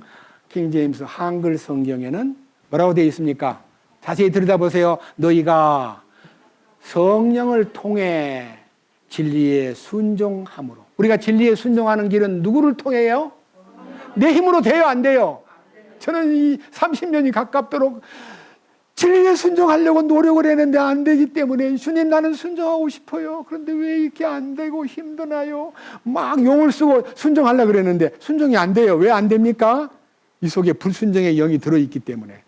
킹제임스 한글 성경에는 뭐라고 되어 있습니까? 자세히 들여다보세요. 너희가 성령을 통해 진리에 순종함으로. 우리가 진리에 순종하는 길은 누구를 통해요? 내 힘으로 돼요, 안 돼요? 저는 이 30년이 가깝도록 진리에 순종하려고 노력을 했는데 안 되기 때문에 주님 나는 순종하고 싶어요. 그런데 왜 이렇게 안 되고 힘드나요? 막 용을 쓰고 순종하려고 그랬는데 순종이 안 돼요. 왜 안 됩니까? 이 속에 불순종의 영이 들어있기 때문에.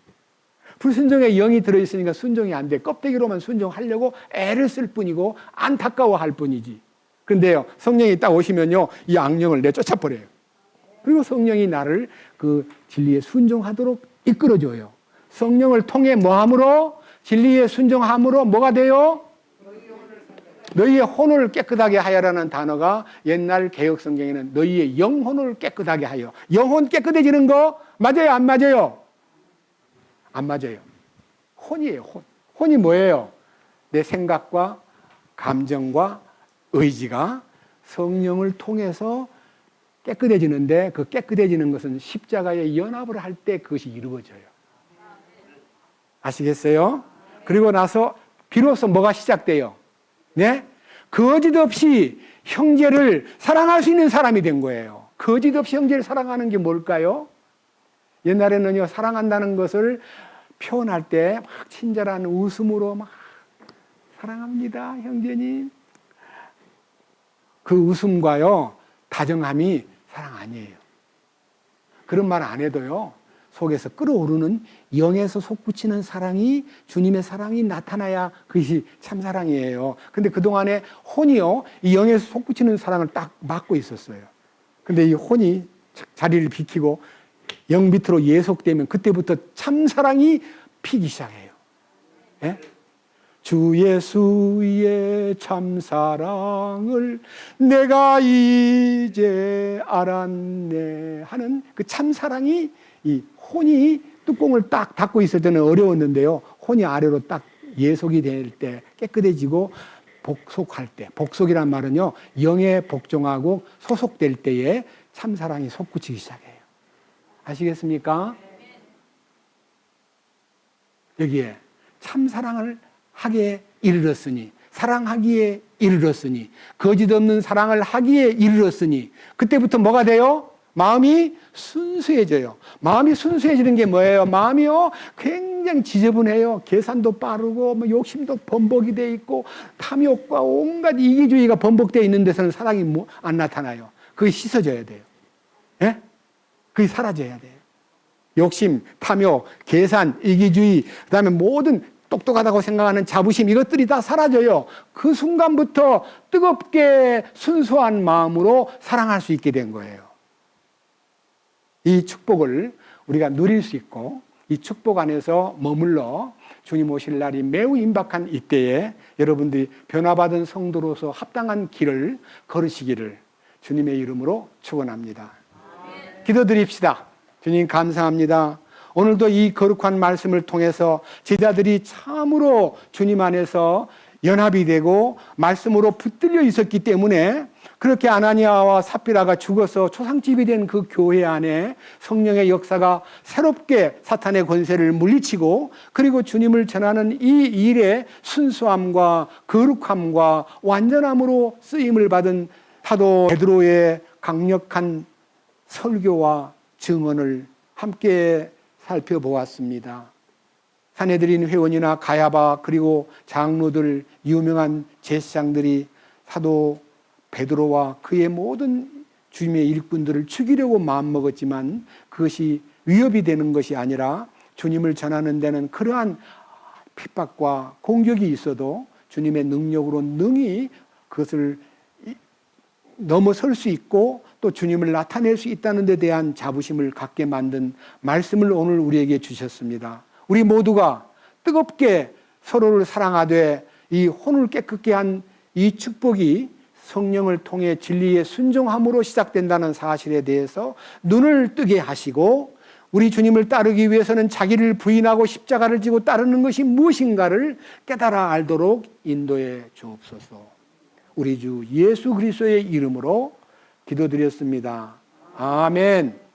불순종의 영이 들어있으니까 순종이 안 돼. 껍데기로만 순종하려고 애를 쓸 뿐이고 안타까워할 뿐이지. 그런데요, 성령이 딱 오시면요, 이 악령을 내쫓아버려요. 그리고 성령이 나를 그 진리에 순종하도록 이끌어줘요. 성령을 통해 뭐함으로? 진리에 순종함으로 뭐가 돼요? 너희의 혼을 깨끗하게 하여라는 단어가 옛날 개역 성경에는 너희의 영혼을 깨끗하게 하여. 영혼 깨끗해지는 거 맞아요, 안 맞아요? 안 맞아요. 혼이에요, 혼. 혼이 뭐예요? 내 생각과 감정과 의지가 성령을 통해서 깨끗해지는데 그 깨끗해지는 것은 십자가에 연합을 할 때 그것이 이루어져요. 아시겠어요? 그리고 나서 비로소 뭐가 시작돼요? 네? 거짓 없이 형제를 사랑할 수 있는 사람이 된 거예요. 거짓 없이 형제를 사랑하는 게 뭘까요? 옛날에는요, 사랑한다는 것을 표현할 때 막 친절한 웃음으로 막 사랑합니다, 형제님. 그 웃음과요, 다정함이 사랑 아니에요. 그런 말 안 해도요, 속에서 끓어오르는 영에서 솟구치는 사랑이 주님의 사랑이 나타나야 그것이 참사랑이에요. 근데 그동안에 혼이요, 이 영에서 솟구치는 사랑을 딱 막고 있었어요. 근데 이 혼이 자리를 비키고 영 밑으로 예속되면 그때부터 참사랑이 피기 시작해요. 예? 주 예수의 참사랑을 내가 이제 알았네 하는 그 참사랑이, 이 혼이 뚜껑을 딱 닫고 있을 때는 어려웠는데요, 혼이 아래로 딱 예속이 될 때 깨끗해지고 복속할 때, 복속이란 말은요, 영에 복종하고 소속될 때에 참사랑이 솟구치기 시작해요. 아시겠습니까? 여기에 참사랑을 하기에 이르렀으니, 사랑하기에 이르렀으니, 거짓 없는 사랑을 하기에 이르렀으니, 그때부터 뭐가 돼요? 마음이 순수해져요. 마음이 순수해지는 게 뭐예요? 마음이요, 굉장히 지저분해요. 계산도 빠르고 뭐 욕심도 번복이 돼 있고 탐욕과 온갖 이기주의가 번복되어 있는 데서는 사랑이 안 나타나요. 그게 씻어져야 돼요. 예? 그게 사라져야 돼요. 욕심, 탐욕, 계산, 이기주의, 그 다음에 모든 똑똑하다고 생각하는 자부심, 이것들이 다 사라져요. 그 순간부터 뜨겁게 순수한 마음으로 사랑할 수 있게 된 거예요. 이 축복을 우리가 누릴 수 있고, 이 축복 안에서 머물러 주님 오실 날이 매우 임박한 이때에 여러분들이 변화받은 성도로서 합당한 길을 걸으시기를 주님의 이름으로 축원합니다. 기도드립시다. 주님 감사합니다. 오늘도 이 거룩한 말씀을 통해서 제자들이 참으로 주님 안에서 연합이 되고 말씀으로 붙들려 있었기 때문에 그렇게 아나니아와 삽비라가 죽어서 초상집이 된 그 교회 안에 성령의 역사가 새롭게 사탄의 권세를 물리치고, 그리고 주님을 전하는 이 일에 순수함과 거룩함과 완전함으로 쓰임을 받은 사도 베드로의 강력한 설교와 증언을 함께 살펴보았습니다. 산헤드린 회원이나 가야바 그리고 장로들, 유명한 제사장들이 사도 베드로와 그의 모든 주님의 일꾼들을 죽이려고 마음먹었지만 그것이 위협이 되는 것이 아니라 주님을 전하는 데는 그러한 핍박과 공격이 있어도 주님의 능력으로 능히 그것을 넘어설 수 있고 또 주님을 나타낼 수 있다는 데 대한 자부심을 갖게 만든 말씀을 오늘 우리에게 주셨습니다. 우리 모두가 뜨겁게 서로를 사랑하되 이 혼을 깨끗게 한 이 축복이 성령을 통해 진리의 순종함으로 시작된다는 사실에 대해서 눈을 뜨게 하시고 우리 주님을 따르기 위해서는 자기를 부인하고 십자가를 지고 따르는 것이 무엇인가를 깨달아 알도록 인도해 주옵소서. 우리 주 예수 그리스도의 이름으로 기도드렸습니다. 아멘.